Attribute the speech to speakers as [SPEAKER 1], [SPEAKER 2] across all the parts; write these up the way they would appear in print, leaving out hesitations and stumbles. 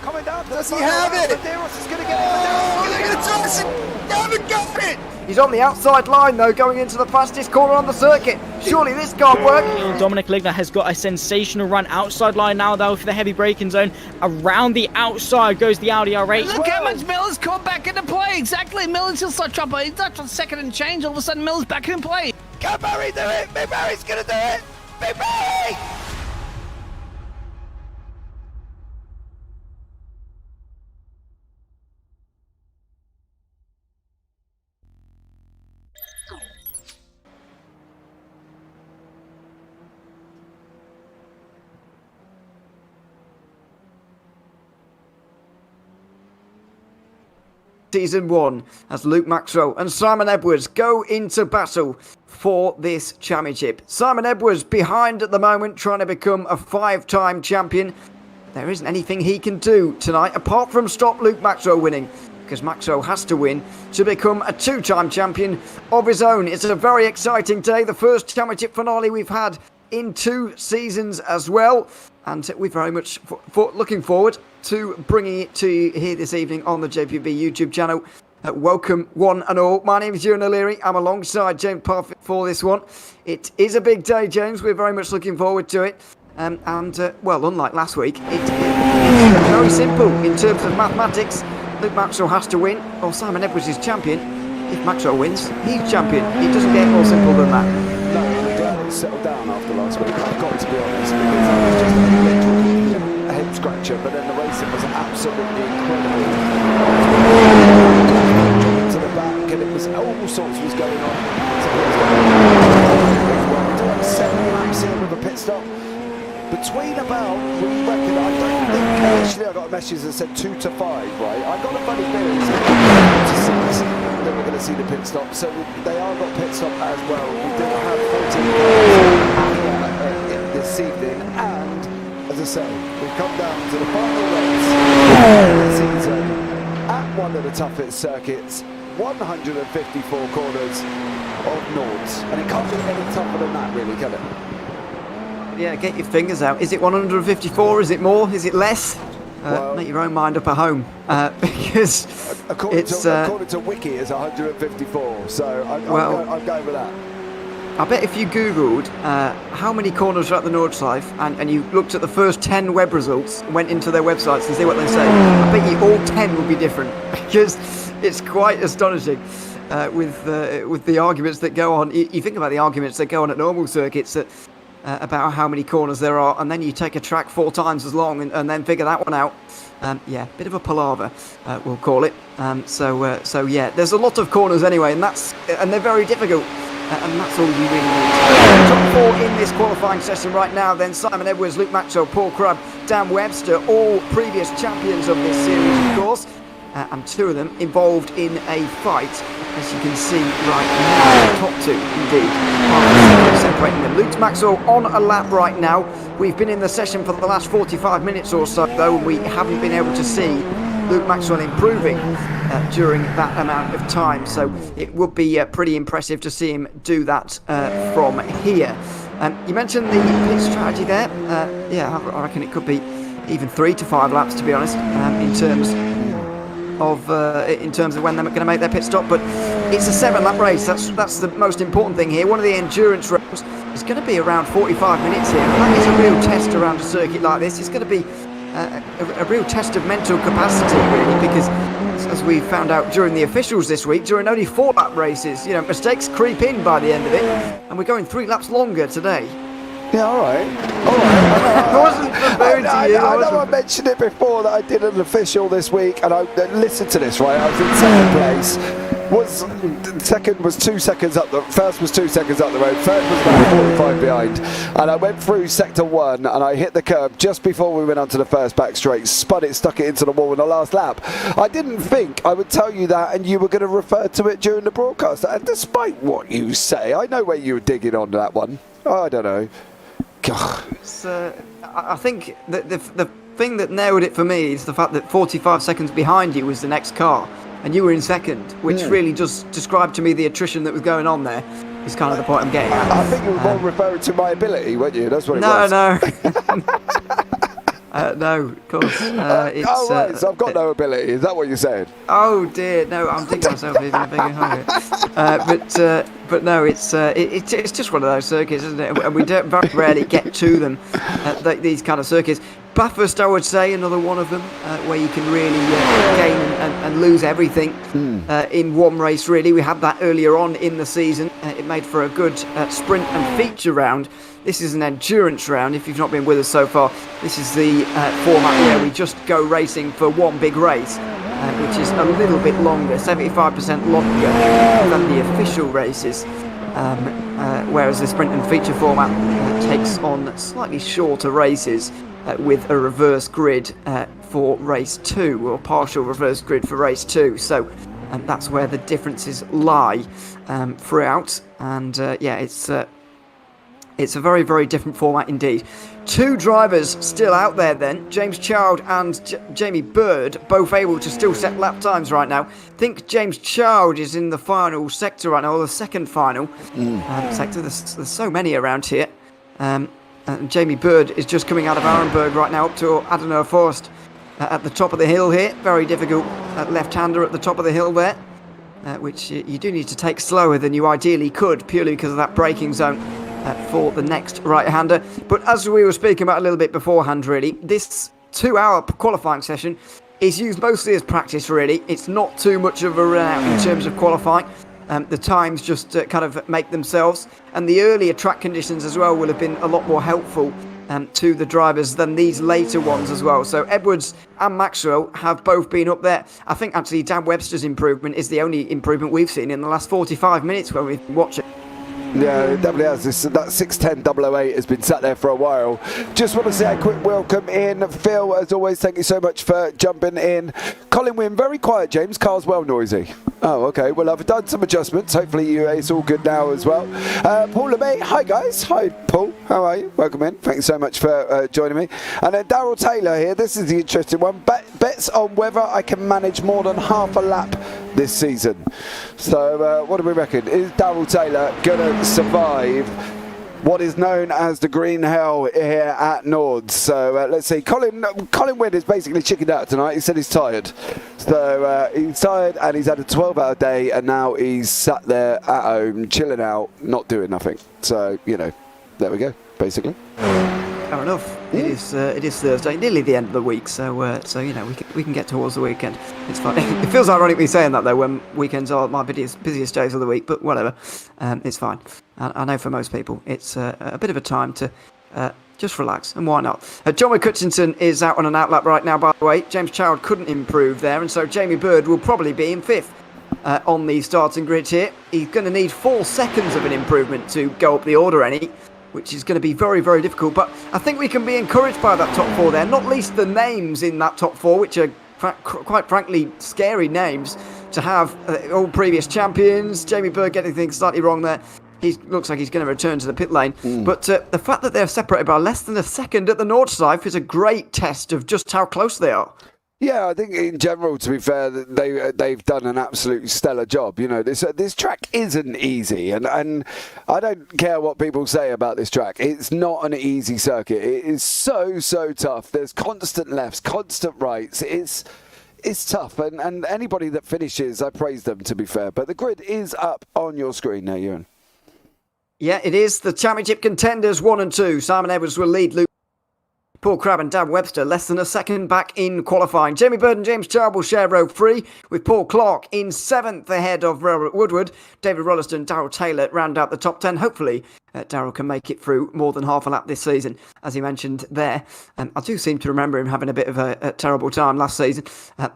[SPEAKER 1] Coming down.
[SPEAKER 2] Does he have it?
[SPEAKER 1] Medeiros is going to get it.
[SPEAKER 2] Haven't got it!
[SPEAKER 3] He's on the outside line though, going into the fastest corner on the circuit. Surely this can't work.
[SPEAKER 4] Dominic Ligner has got a sensational run outside line now though for the heavy braking zone. Around the outside goes the Audi R8.
[SPEAKER 5] Look how much Miller's caught back into play. Exactly, Miller's just like trouble. He's not on second and change. All of a sudden, Miller's back in play.
[SPEAKER 1] Can Barry do it? Big Barry's going to do it. Big Barry!
[SPEAKER 3] Season 1 as Luke Maxwell and Simon Edwards go into battle for this championship. Simon Edwards behind at the moment, trying to become a 5-time champion. There isn't anything he can do tonight apart from stop Luke Maxwell winning, because Maxwell has to win to become a 2-time champion of his own. It's a very exciting day, the first championship finale we've had in 2 seasons as well, and we're very much looking forward to bringing it to you here this evening on the JPB YouTube channel. Welcome one and all. My name is Ewan O'Leary. I'm alongside James Parfitt for this one. It is a big day, James. We're very much looking forward to it. Well, unlike last week, it's very simple in terms of mathematics. Luke Maxwell has to win, or Simon Edwards is champion. If Maxwell wins, he's champion. It doesn't get more simple than that.
[SPEAKER 1] No, I'm glad it's settled down after last week. I've got to be honest, because I was just a head scratcher, but then the racing was absolutely incredible. To the back, and it was all sorts was going on. Doing 7 laps here with a pit stop. Between about, we reckon, I don't think, actually I got a message that said 2 to 5, right? I got a funny feeling it's going to 6, then we're going to see the pit stop. So they are got pit stop as well. We do have 14 this evening, and as I say, we've come down to the final race of the season at one of the toughest circuits, 154 corners of Nords, and it can't be any tougher than that, really, can it?
[SPEAKER 3] Yeah, get your fingers out. Is it 154? Is it more? Is it less?
[SPEAKER 1] Well,
[SPEAKER 3] make your own mind up at home, because
[SPEAKER 1] according to Wiki, it's 154. So I'm going with that.
[SPEAKER 3] I bet if you googled how many corners are at the Nordschleife and you looked at the first 10 web results, went into their websites and see what they say, I bet you all 10 would be different, because it's quite astonishing. With the arguments that go on, you think about the arguments that go on at normal circuits about how many corners there are, and then you take a track 4 times as long and then figure that one out. Yeah, bit of a palaver, we'll call it. So yeah, there's a lot of corners anyway, and they're very difficult, and that's all you really need. Top 4 in this qualifying session right now. Then Simon Edwards, Luke Maxwell, Paul Crubb, Dan Webster, all previous champions of this series, of course. And 2 of them involved in a fight, as you can see right now. Top 2, indeed. Separating them. Luke Maxwell on a lap right now. We've been in the session for the last 45 minutes or so, though, and we haven't been able to see Luke Maxwell improving during that amount of time. So it would be pretty impressive to see him do that from here. You mentioned the pit strategy there. Yeah, I reckon it could be even 3 to 5 laps, to be honest, in terms of when they're going to make their pit stop. But it's a 7-lap race. That's the most important thing here. One of the endurance rounds is going to be around 45 minutes here. And that is a real test around a circuit like this. It's going to be a real test of mental capacity, really, because as we found out during the officials this week, during only 4-lap races, mistakes creep in by the end of it, and we're going 3 laps longer today.
[SPEAKER 1] Yeah, all right. I know I mentioned it before that I did an official this week, and I listened to this, right? I was in 2nd place. Second was 2 seconds up the. First was 2 seconds up the road. Third was about 45 behind, and I went through sector 1, and I hit the curb just before we went onto the first back straight. Spun it, stuck it into the wall in the last lap. I didn't think I would tell you that, and you were going to refer to it during the broadcast. And despite what you say, I know where you were digging on that one. I don't know.
[SPEAKER 3] I think that the thing that nailed it for me is the fact that 45 seconds behind you was the next car, and you were in second, which really just described to me the attrition that was going on there. Is kind of the point I'm getting at.
[SPEAKER 1] I think you were more referring to my ability, weren't you? That's what it was.
[SPEAKER 3] No. No, of course.
[SPEAKER 1] Oh, right, so I've got no ability. Is that what you're saying?
[SPEAKER 3] Oh dear, no, I'm digging myself even a bigger hole. But no, it's just one of those circuits, isn't it? And we don't very rarely get to them, these kind of circuits. Bathurst, I would say, another one of them, where you can really gain and lose everything in one race, really. We had that earlier on in the season. It made for a good sprint and feature round. This is an endurance round, if you've not been with us so far. This is the format where we just go racing for one big race, which is a little bit longer, 75% longer than the official races. Whereas the sprint and feature format takes on slightly shorter races with a reverse grid for race 2, or partial reverse grid for race 2. So that's where the differences lie throughout. And it's a very, very different format indeed. Two drivers still out there then. James Child and Jamie Bird, both able to still set lap times right now. I think James Child is in the final sector right now, or the second final sector. There's so many around here. And Jamie Bird is just coming out of Arenberg right now up to Adenauer Forest at the top of the hill here. Very difficult left-hander at the top of the hill there, which you do need to take slower than you ideally could, purely because of that braking zone for the next right-hander. But as we were speaking about a little bit beforehand, really, this 2-hour qualifying session is used mostly as practice, really. It's not too much of a run out in terms of qualifying. The times just kind of make themselves, and the earlier track conditions as well will have been a lot more helpful to the drivers than these later ones as well. So Edwards and Maxwell have both been up there. I think actually Dan Webster's improvement is the only improvement we've seen in the last 45 minutes when we've been watching.
[SPEAKER 1] Yeah, it definitely has. That 610 008 has been sat there for a while. Just want to say a quick welcome in. Phil, as always, thank you so much for jumping in. Colin Wynn, very quiet, James. Car's well noisy. Oh, okay. Well, I've done some adjustments. Hopefully it's all good now as well. Paul LeMay, hi guys. Hi, Paul. How are you? Welcome in. Thanks so much for joining me. And then Daryl Taylor here. This is the interesting one. Bets on whether I can manage more than half a lap this season. So what do we reckon? Is Daryl Taylor going to survive what is known as the green hell here at Nords? So let's see. Colin Wynn is basically chickened out tonight. He said he's tired. So he's tired and he's had a 12-hour day, and now he's sat there at home chilling out, not doing nothing. So, you know, there we go, basically.
[SPEAKER 3] Fair enough. It is Thursday, nearly the end of the week, so you know we can get towards the weekend. It's fine. It feels ironic me saying that though, when weekends are my busiest days of the week, but whatever. It's fine. I know for most people it's a bit of a time to just relax, and why not? John McCutchinson is out on an outlap right now, by the way. James Child couldn't improve there, and so Jamie Bird will probably be in 5th on the starting grid here. He's going to need 4 seconds of an improvement to go up the order which is going to be very, very difficult. But I think we can be encouraged by that top 4 there, not least the names in that top 4, which are quite frankly scary names to have. All previous champions. Jamie Bird getting things slightly wrong there. He looks like he's going to return to the pit lane. But the fact that they're separated by less than a second at the Nordschleife is a great test of just how close they are.
[SPEAKER 1] Yeah, I think in general, to be fair, they've done an absolute stellar job. You know, this track isn't easy, and I don't care what people say about this track. It's not an easy circuit. It is so tough. There's constant lefts, constant rights. It's tough, and anybody that finishes, I praise them, to be fair. But the grid is up on your screen now, Ewan.
[SPEAKER 3] Yeah, it is. The championship contenders 1 and 2. Simon Edwards will lead Luke. Paul Crabb and Dan Webster less than a second back in qualifying. Jamie Bird and James Child will share row 3, with Paul Clark in 7th ahead of Robert Woodward. David Rolliston, Daryl Taylor round out the top 10. Hopefully Daryl can make it through more than half a lap this season, as he mentioned there. I do seem to remember him having a bit of a terrible time last season.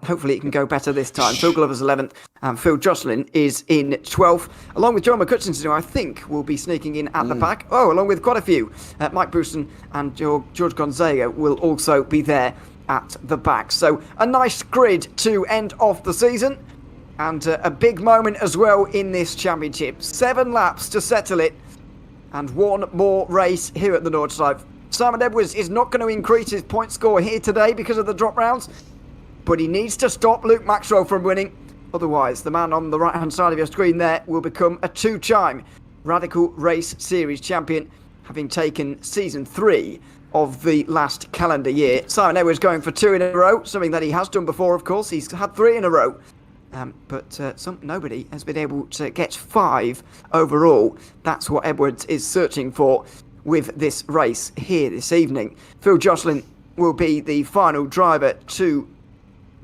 [SPEAKER 3] Hopefully it can go better this time. Phil Glover's 11th and Phil Jocelyn is in 12th, along with John McCutchinson, who I think will be sneaking in at the back. Oh, along with quite a few. Mike Brewston and George Gonzaga will also be there at the back. So a nice grid to end off the season, and a big moment as well in this championship. 7 laps to settle it, and 1 more race here at the Nordschleife. Simon Edwards is not going to increase his point score here today because of the drop rounds, but he needs to stop Luke Maxwell from winning. Otherwise, the man on the right-hand side of your screen there will become a 2-time Radical Race Series champion, having taken Season 3 of the last calendar year. Simon Edwards going for 2 in a row, something that he has done before, of course. He's had 3 in a row. But nobody has been able to get 5 overall. That's what Edwards is searching for with this race here this evening. Phil Jocelyn will be the final driver to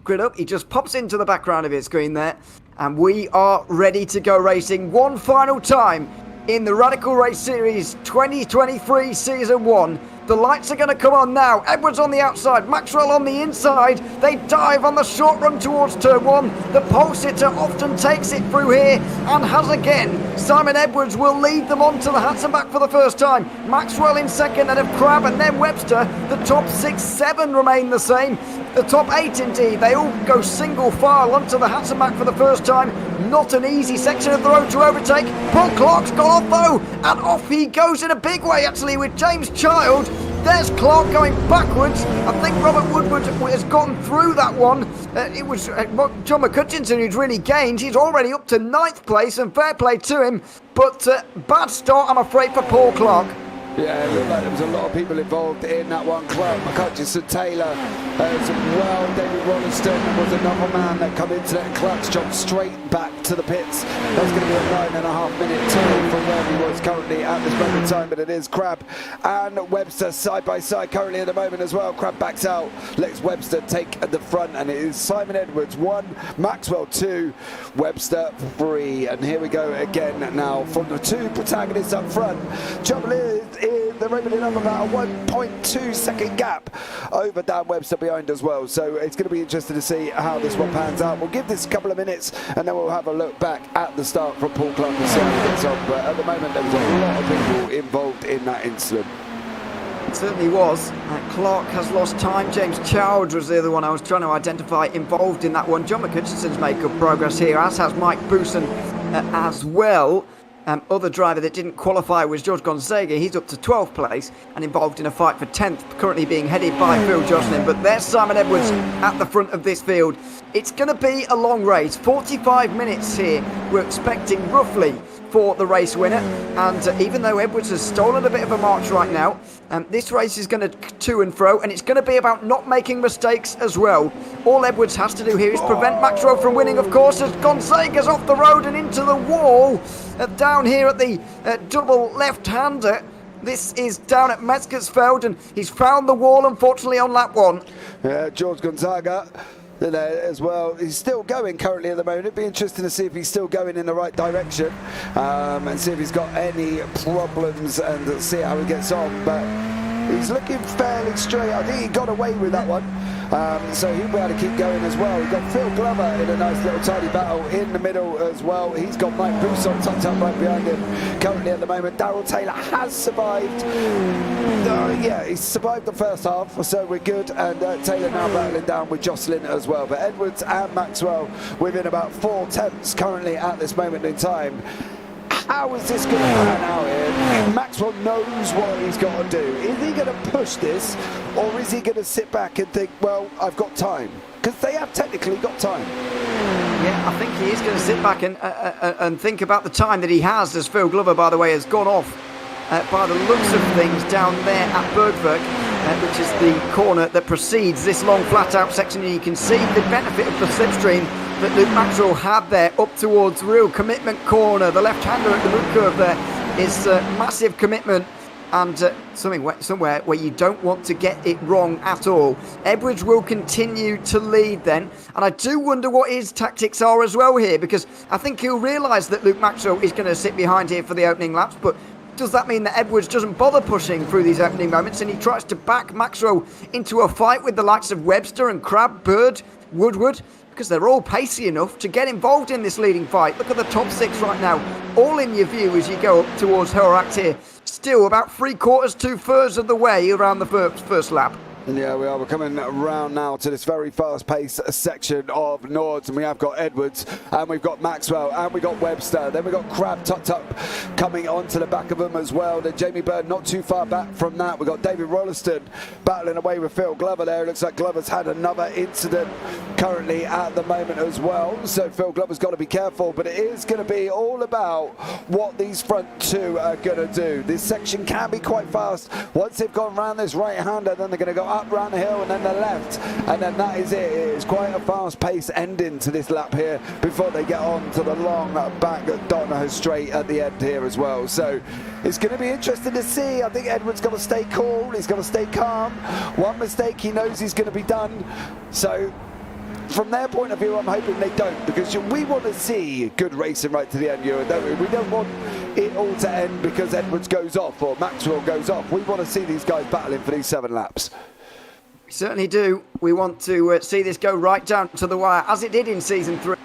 [SPEAKER 3] grid up. He just pops into the background of his screen there. And we are ready to go racing one final time in the Radical Race Series 2023 Season 1. The lights are going to come on now. Edwards on the outside, Maxwell on the inside. They dive on the short run towards turn 1. The pole sitter often takes it through here and has again. Simon Edwards will lead them on to the hats and back for the first time. Maxwell in second, and of Crabb and then Webster. The top 6, 7 remain the same. The top 8 indeed, they all go single file onto the hats and back for the first time. Not an easy section of the road to overtake. Paul Clark's gone off though, and off he goes in a big way actually with James Child. There's Clark going backwards. I think Robert Woodward has gotten through that one. It was John McCutchinson who'd really gained. He's already up to 9th place, and fair play to him. But bad start, I'm afraid, for Paul Clark.
[SPEAKER 1] Yeah, it looked like there was a lot of people involved in that one. Clark, McCutchinson, Taylor as well. David Rolliston was another man that come into that clutch, jumped straight back to the pits. That's going to be a 9.5 minute time from where he was currently at this moment in time, but it is Crabb and Webster side by side currently at the moment as well. Crabb backs out, lets Webster take the front, and it is Simon Edwards 1, Maxwell 2, Webster 3. And here we go again now from the 2 protagonists up front. Trouble is they're opening up about a 1.2 second gap over Dan Webster behind as well. So it's going to be interesting to see how this one pans out. We'll give this a couple of minutes and then we'll have a look back at the start from Paul Clark and see how he gets on. But at the moment there was a lot of people involved in that incident.
[SPEAKER 3] It certainly was. Clark has lost time. James Child was the other one I was trying to identify involved in that one. John McCutchinson's made good progress here, as has Mike Booson as well. Other driver that didn't qualify was George Gonzaga. He's up to 12th place and involved in a fight for 10th, currently being headed by Phil Jocelyn. But there's Simon Edwards at the front of this field. It's going to be a long race, 45 minutes here we're expecting roughly for the race winner. And even though Edwards has stolen a bit of a march right now, this race is going to and fro, and it's going to be about not making mistakes as well. All Edwards has to do here is prevent Maxwell from winning, of course, as Gonzaga's off the road and into the wall. Down here at the double left-hander. This is down at Metzgersfeld, and he's found the wall, unfortunately, on lap 1.
[SPEAKER 1] George Gonzaga as well. He's still going currently at the moment. It'd be interesting to see if he's still going in the right direction and see if he's got any problems and see how he gets on. But he's looking fairly straight. I think he got away with that one. So he'll be able to keep going as well. We've got Phil Glover in a nice little tidy battle in the middle as well. He's got Mike Bousson tucked up right behind him currently at the moment. Darrell Taylor has survived. Yeah, he's survived the first half, so we're good. And Taylor now battling down with Jocelyn as well. But Edwards and Maxwell within about 4 tenths currently at this moment in time. How is this going to pan out here? Maxwell knows what he's got to do. Is he going to push this, or is he going to sit back and think, well, I've got time? Because they have technically got time.
[SPEAKER 3] Yeah, I think he is going to sit back and think about the time that he has, as Phil Glover, by the way, has gone off by the looks of things down there at Bergwerk, which is the corner that precedes this long flat-out section. And you can see the benefit of the slipstream that Luke Maxwell had there up towards real commitment corner. The left-hander at the mid curve there is massive commitment and somewhere where you don't want to get it wrong at all. Edwards will continue to lead then, and I do wonder what his tactics are as well here, because I think he'll realise that Luke Maxwell is going to sit behind here for the opening laps, but does that mean that Edwards doesn't bother pushing through these opening moments and he tries to back Maxwell into a fight with the likes of Webster and Crabb, Bird, Woodward? Because they're all pacey enough to get involved in this leading fight. Look at the top 6 right now, all in your view as you go up towards Horact here. Still about 3/4 to 2/3 of the way around the first lap.
[SPEAKER 1] Yeah, we are. We're coming round now to this very fast-paced section of Nords, and we have got Edwards, and we've got Maxwell, and we've got Webster. Then we've got Crab tucked up coming onto the back of them as well. Then Jamie Bird not too far back from that. We've got David Rolliston battling away with Phil Glover there. It looks like Glover's had another incident currently at the moment as well. So Phil Glover's got to be careful, but it is going to be all about what these front two are going to do. This section can be quite fast. Once they've gone round this right-hander, then they're going to go up round the hill and then the left, and then that is it. It's quite a fast-paced ending to this lap here before they get on to the long back Donahoe straight at the end here as well. So it's going to be interesting to see. I think Edwards got to stay cool. He's got to stay calm. One mistake, he knows he's going to be done. So from their point of view, I'm hoping they don't, because we want to see good racing right to the end, Ewan, don't we? We don't want it all to end because Edwards goes off or Maxwell goes off. We want to see these guys battling for these 7 laps.
[SPEAKER 3] We certainly do. We want to see this go right down to the wire, as it did in Season 3,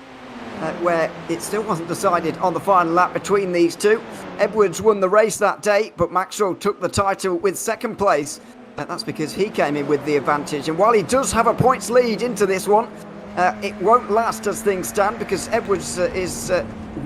[SPEAKER 3] where it still wasn't decided on the final lap between these two. Edwards won the race that day, but Maxwell took the title with second place. That's because he came in with the advantage. And while he does have a points lead into this one, it won't last as things stand, because Edwards is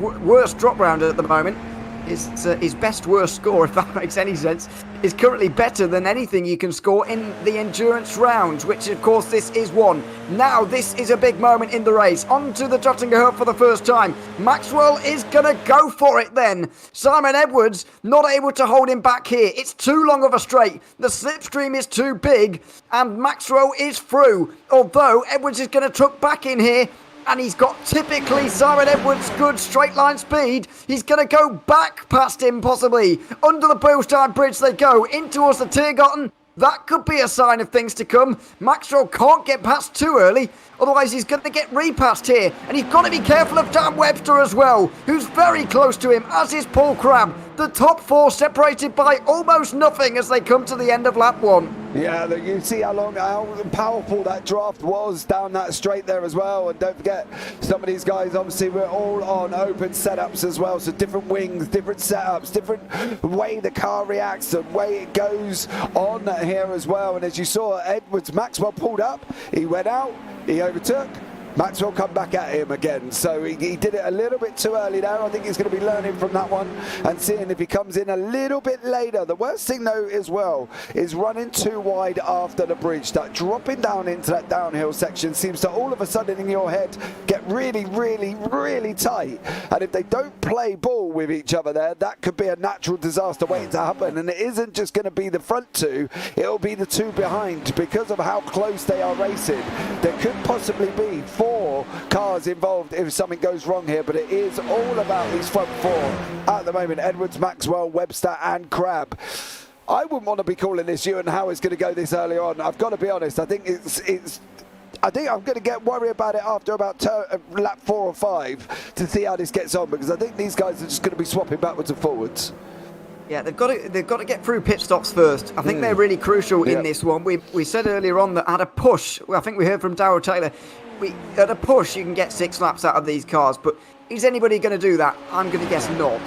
[SPEAKER 3] worst drop round at the moment. His best worst score, if that makes any sense, is currently better than anything you can score in the endurance rounds, which of course this is one. Now this is a big moment in the race. Onto the Jottinger Hub for the first time. Maxwell is going to go for it then. Simon Edwards not able to hold him back here. It's too long of a straight. The slipstream is too big and Maxwell is through. Although Edwards is going to tuck back in here. And he's got typically Simon Edwards' good straight line speed. He's going to go back past him possibly. Under the Bilstein Bridge they go, in towards the Tiergarten. That could be a sign of things to come. Maxwell can't get past too early, otherwise he's going to get repassed here. And he's got to be careful of Dan Webster as well, who's very close to him, as is Paul Crabb. The top 4 separated by almost nothing as they come to the end of lap 1.
[SPEAKER 1] Yeah, look, you see how powerful that draft was down that straight there as well. And don't forget, some of these guys obviously were all on open setups as well. So different wings, different setups, different way the car reacts, the way it goes on here as well. And as you saw, Edwards, Maxwell pulled up, he went out, he overtook. Maxwell come back at him again, so he did it a little bit too early there. I think he's going to be learning from that one and seeing if he comes in a little bit later. The worst thing though as well is running too wide after the bridge. That dropping down into that downhill section seems to all of a sudden in your head get really, really, really tight, and if they don't play ball with each other there, that could be a natural disaster waiting to happen. And it isn't just going to be the front two, it'll be the two behind, because of how close they are racing. There could possibly be 4 cars involved if something goes wrong here, but it is all about these front 4 at the moment. Edwards, Maxwell, Webster and Crabb. I wouldn't want to be calling this Ewan how it's going to go this early on. I've got to be honest. I think I think I'm going to get worried about it after about lap 4 or 5 to see how this gets on, because I think these guys are just going to be swapping backwards and forwards.
[SPEAKER 3] Yeah, they've got to get through pit stops first. I think they're really crucial in this one. We said earlier on that at a push, I think we heard from Darryl Taylor, at a push you can get 6 laps out of these cars, but is anybody going to do that? I'm going to guess not.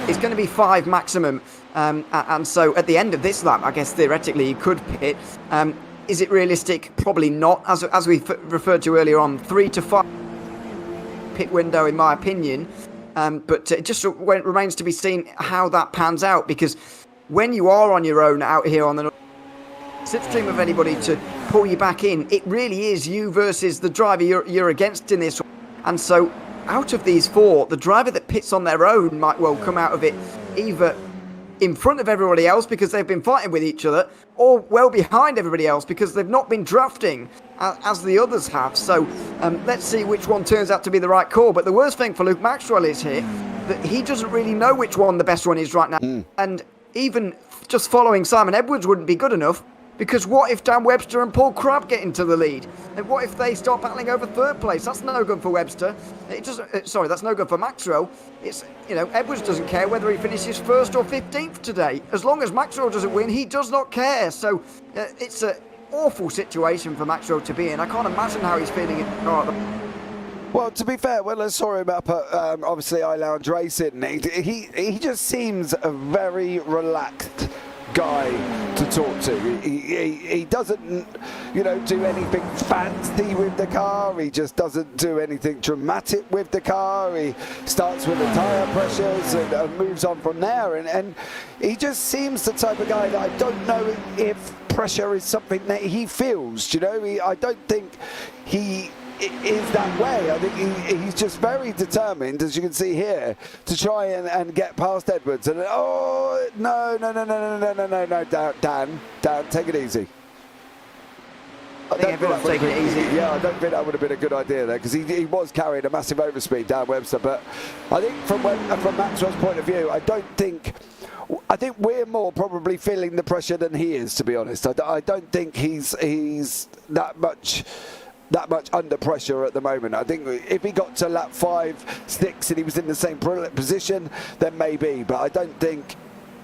[SPEAKER 3] It's going to be 5 maximum, and so at the end of this lap, I guess theoretically you could pit. Is it realistic? Probably not. As we referred to earlier on, 3 to 5 pit window in my opinion. But it just remains to be seen how that pans out, because when you are on your own out here on the slipstream of anybody to pull you back in, it really is you versus the driver you're against in this one. And so out of these 4, the driver that pits on their own might well come out of it either in front of everybody else because they've been fighting with each other, or well behind everybody else because they've not been drafting as the others have. So let's see which one turns out to be the right call. But the worst thing for Luke Maxwell is here that he doesn't really know which one the best one is right now. And even just following Simon Edwards wouldn't be good enough, because what if Dan Webster and Paul Crabb get into the lead? And what if they start battling over 3rd place? That's no good for Webster. That's no good for Maxwell. It's, Edwards doesn't care whether he finishes 1st or 15th today. As long as Maxwell doesn't win, he does not care. So it's an awful situation for Maxwell to be in. I can't imagine how he's feeling in the car.
[SPEAKER 1] Well, to be fair, when I saw him up at obviously iLounge Racing, he just seems very relaxed guy to talk to. He doesn't, you know, do anything fancy with the car. He just doesn't do anything dramatic with the car. He starts with the tyre pressures and moves on from there. And he just seems the type of guy that I don't know if pressure is something that he feels. You know, I don't think he is that way. I think he's just very determined, as you can see here, to try and get past Edwards. And oh no, Dan, take it easy.
[SPEAKER 3] I think everyone's taking it easy.
[SPEAKER 1] Yeah, I don't think that would have been a good idea there, because he was carrying a massive overspeed, Dan Webster. But I think from Maxwell's point of view, I think we're more probably feeling the pressure than he is, to be honest. I don't think he's that much under pressure at the moment. I think if he got to lap 5, 6 and he was in the same position, then maybe. But I don't think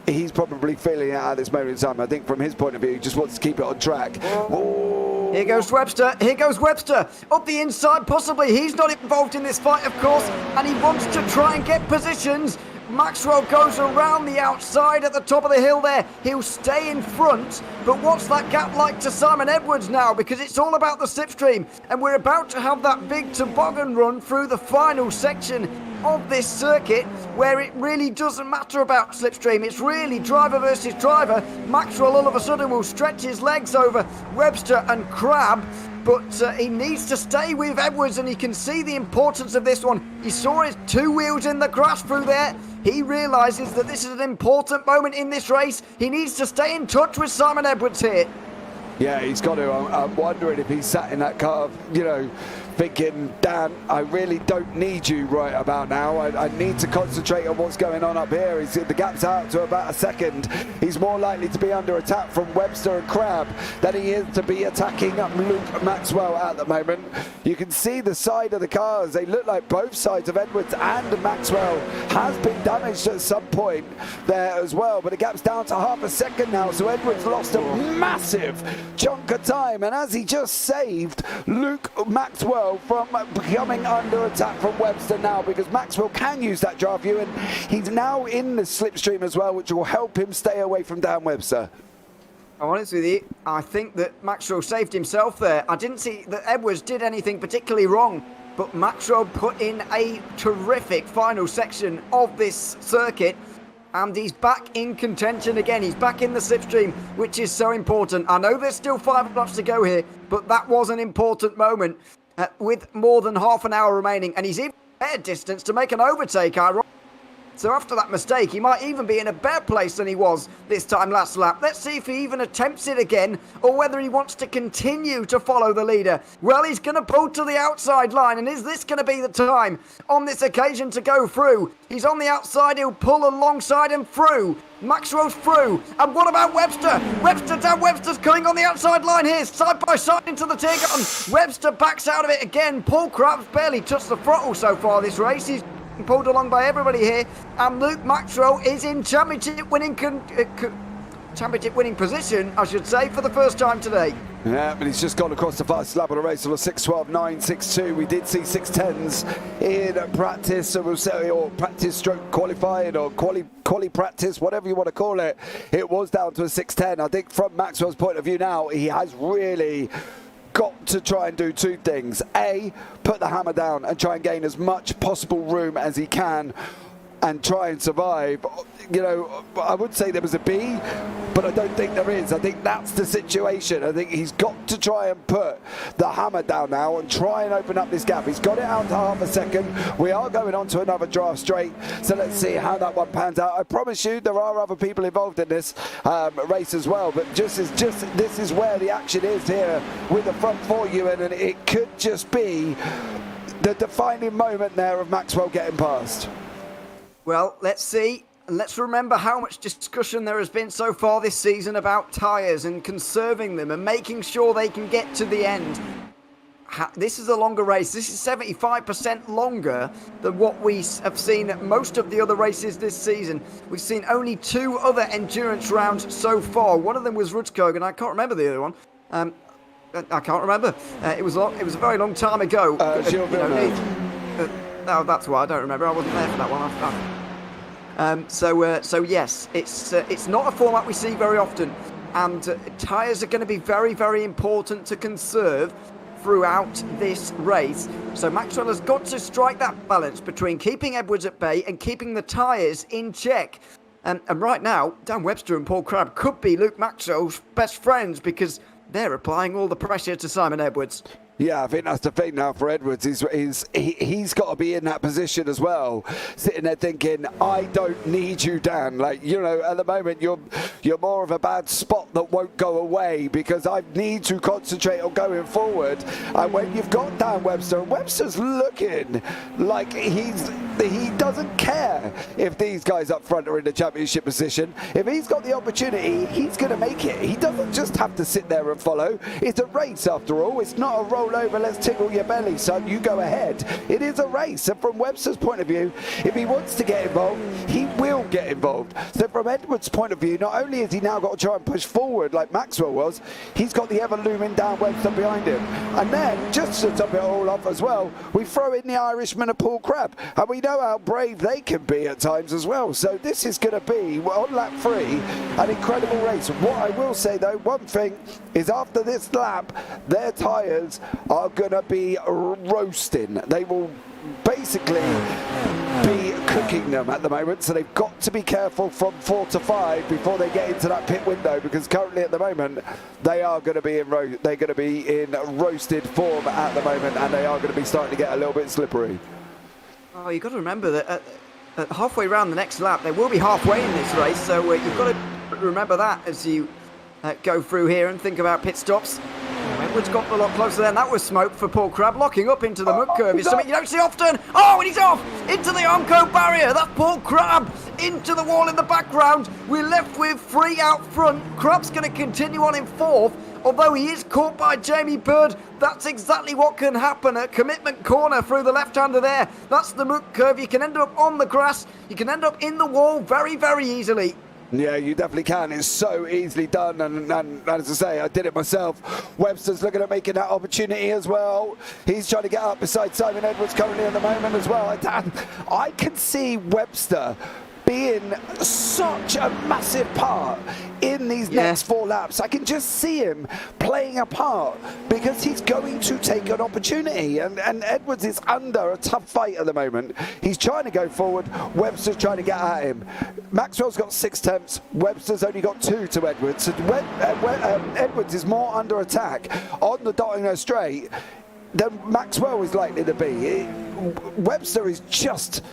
[SPEAKER 1] he's probably feeling it at this moment in time. I think from his point of view, he just wants to keep it on track. Oh.
[SPEAKER 3] Here goes Webster. Here goes Webster. Up the inside, possibly. He's not involved in this fight, of course, and he wants to try and get positions. Maxwell goes around the outside at the top of the hill there. He'll stay in front, but what's that gap like to Simon Edwards now? Because it's all about the slipstream, and we're about to have that big toboggan run through the final section of this circuit, where it really doesn't matter about slipstream. It's really driver versus driver. Maxwell all of a sudden will stretch his legs over Webster and Crab, but he needs to stay with Edwards, and he can see the importance of this one. He saw his 2 wheels in the grass through there. He realises that this is an important moment in this race. He needs to stay in touch with Simon Edwards here.
[SPEAKER 1] Yeah, he's got to. I'm wondering if he's sat in that car, you know, thinking, Dan, I really don't need you right about now. I need to concentrate on what's going on up here. The gap's out to about a second. He's more likely to be under attack from Webster and Crab than he is to be attacking Luke Maxwell at the moment. You can see the side of the cars. They look like both sides of Edwards and Maxwell has been damaged at some point there as well. But the gap's down to half a second now, so Edwards lost a massive chunk of time. And as he just saved Luke Maxwell from becoming under attack from Webster now, because Maxwell can use that draft view, and he's now in the slipstream as well, which will help him stay away from Dan Webster.
[SPEAKER 3] I'm honest with you, I think that Maxwell saved himself there. I didn't see that Edwards did anything particularly wrong, but Maxwell put in a terrific final section of this circuit, and he's back in contention again. He's back in the slipstream, which is so important. I know there's still 5 laps to go here, but that was an important moment with more than half an hour remaining, and he's even a distance to make an overtake. So after that mistake, he might even be in a better place than he was this time last lap. Let's see if he even attempts it again, or whether he wants to continue to follow the leader. Well, he's going to pull to the outside line, and is this going to be the time on this occasion to go through? He's on the outside, he'll pull alongside and through. Maxwell's through, and what about Webster? Dan Webster's coming on the outside line here, side by side into the tear gun. Webster backs out of it again. Paul Crab's barely touched the throttle so far this race. He's pulled along by everybody here, and Luke Maxwell is in championship winning position, I should say, for the first time today.
[SPEAKER 1] Yeah, but he's just gone across the fastest lap of the race on a 6:12.962. We did see 6:10s in practice, so we'll say, or practice stroke qualifying, or quali practice, whatever you want to call it. It was down to a 6:10. I think from Maxwell's point of view now, he has really got to try and do 2 things. A, put the hammer down and try and gain as much possible room as he can and try and survive. You know, I would say there was a B, but I don't think there is. I think that's the situation. I think he's got to try and put the hammer down now and try and open up this gap. He's got it out to half a second. We are going on to another draft straight, so let's see how that one pans out. I promise you there are other people involved in this race as well, but this is where the action is here with the front for Ewan, and it could just be the defining moment there of Maxwell getting past.
[SPEAKER 3] Well, let's see. And let's remember how much discussion there has been so far this season about tyres and conserving them and making sure they can get to the end. This is a longer race. This is 75% longer than what we have seen at most of the other races this season. We've seen only 2 other endurance rounds so far. One of them was Rudskogen, and I can't remember the other one. I can't remember. It was a very long time ago.
[SPEAKER 1] No,
[SPEAKER 3] that's why I don't remember. I wasn't there for that one. So yes, it's not a format we see very often, and tyres are going to be very, very important to conserve throughout this race. So Maxwell has got to strike that balance between keeping Edwards at bay and keeping the tyres in check. And right now, Dan Webster and Paul Crabb could be Luke Maxwell's best friends because they're applying all the pressure to Simon Edwards.
[SPEAKER 1] Yeah, I think that's the thing now for Edwards. He's got to be in that position as well, sitting there thinking, I don't need you, Dan. Like, you know, at the moment you're more of a bad spot that won't go away because I need to concentrate on going forward. And when you've got Dan Webster, and Webster's looking like he doesn't care if these guys up front are in the championship position. If he's got the opportunity, he's going to make it. He doesn't just have to sit there and follow. It's a race after all. It's not a roll over, let's tickle your belly, son, you go ahead. It is a race, and from Webster's point of view, if he wants to get involved, he will get involved. So from Edwards' point of view, not only has he now got to try and push forward like Maxwell was, he's got the ever-looming Dan Webster behind him. And then, just to top it all off as well, we throw in the Irishman of Paul Crabb, and we know how brave they can be at times as well. So this is going to be, on lap 3, an incredible race. What I will say though, one thing is after this lap, their tyres are going to be roasting. They will basically be cooking them at the moment, so they've got to be careful from 4 to 5 before they get into that pit window, because currently at the moment they are going to be in roasted form at the moment, and they are going to be starting to get a little bit slippery.
[SPEAKER 3] Oh, you've got to remember that at halfway around the next lap, they will be halfway in this race, so you've got to remember that as you go through here and think about pit stops. Edwards got a lot closer then. That was smoke for Paul Crabb. Locking up into the mud curve is something you don't see often. Oh, and he's off into the Armco barrier. That's Paul Crabb into the wall in the background. We're left with 3 out front. Crabb's going to continue on in 4th. Although he is caught by Jamie Bird, that's exactly what can happen at Commitment Corner through the left-hander there. That's the muck curve. You can end up on the grass. You can end up in the wall very, very easily.
[SPEAKER 1] Yeah, you definitely can. It's so easily done, and as I say, I did it myself. Webster's looking at making that opportunity as well. He's trying to get up beside Simon Edwards currently at the moment as well. I can see Webster being such a massive part in these next 4 laps. I can just see him playing a part because he's going to take an opportunity, and Edwards is under a tough fight at the moment. He's trying to go forward, Webster's trying to get at him. Maxwell's got 6 attempts, Webster's only got 2 to Edwards. So Edwards is more under attack on the Dottinger straight than Maxwell is likely to be. Webster is just...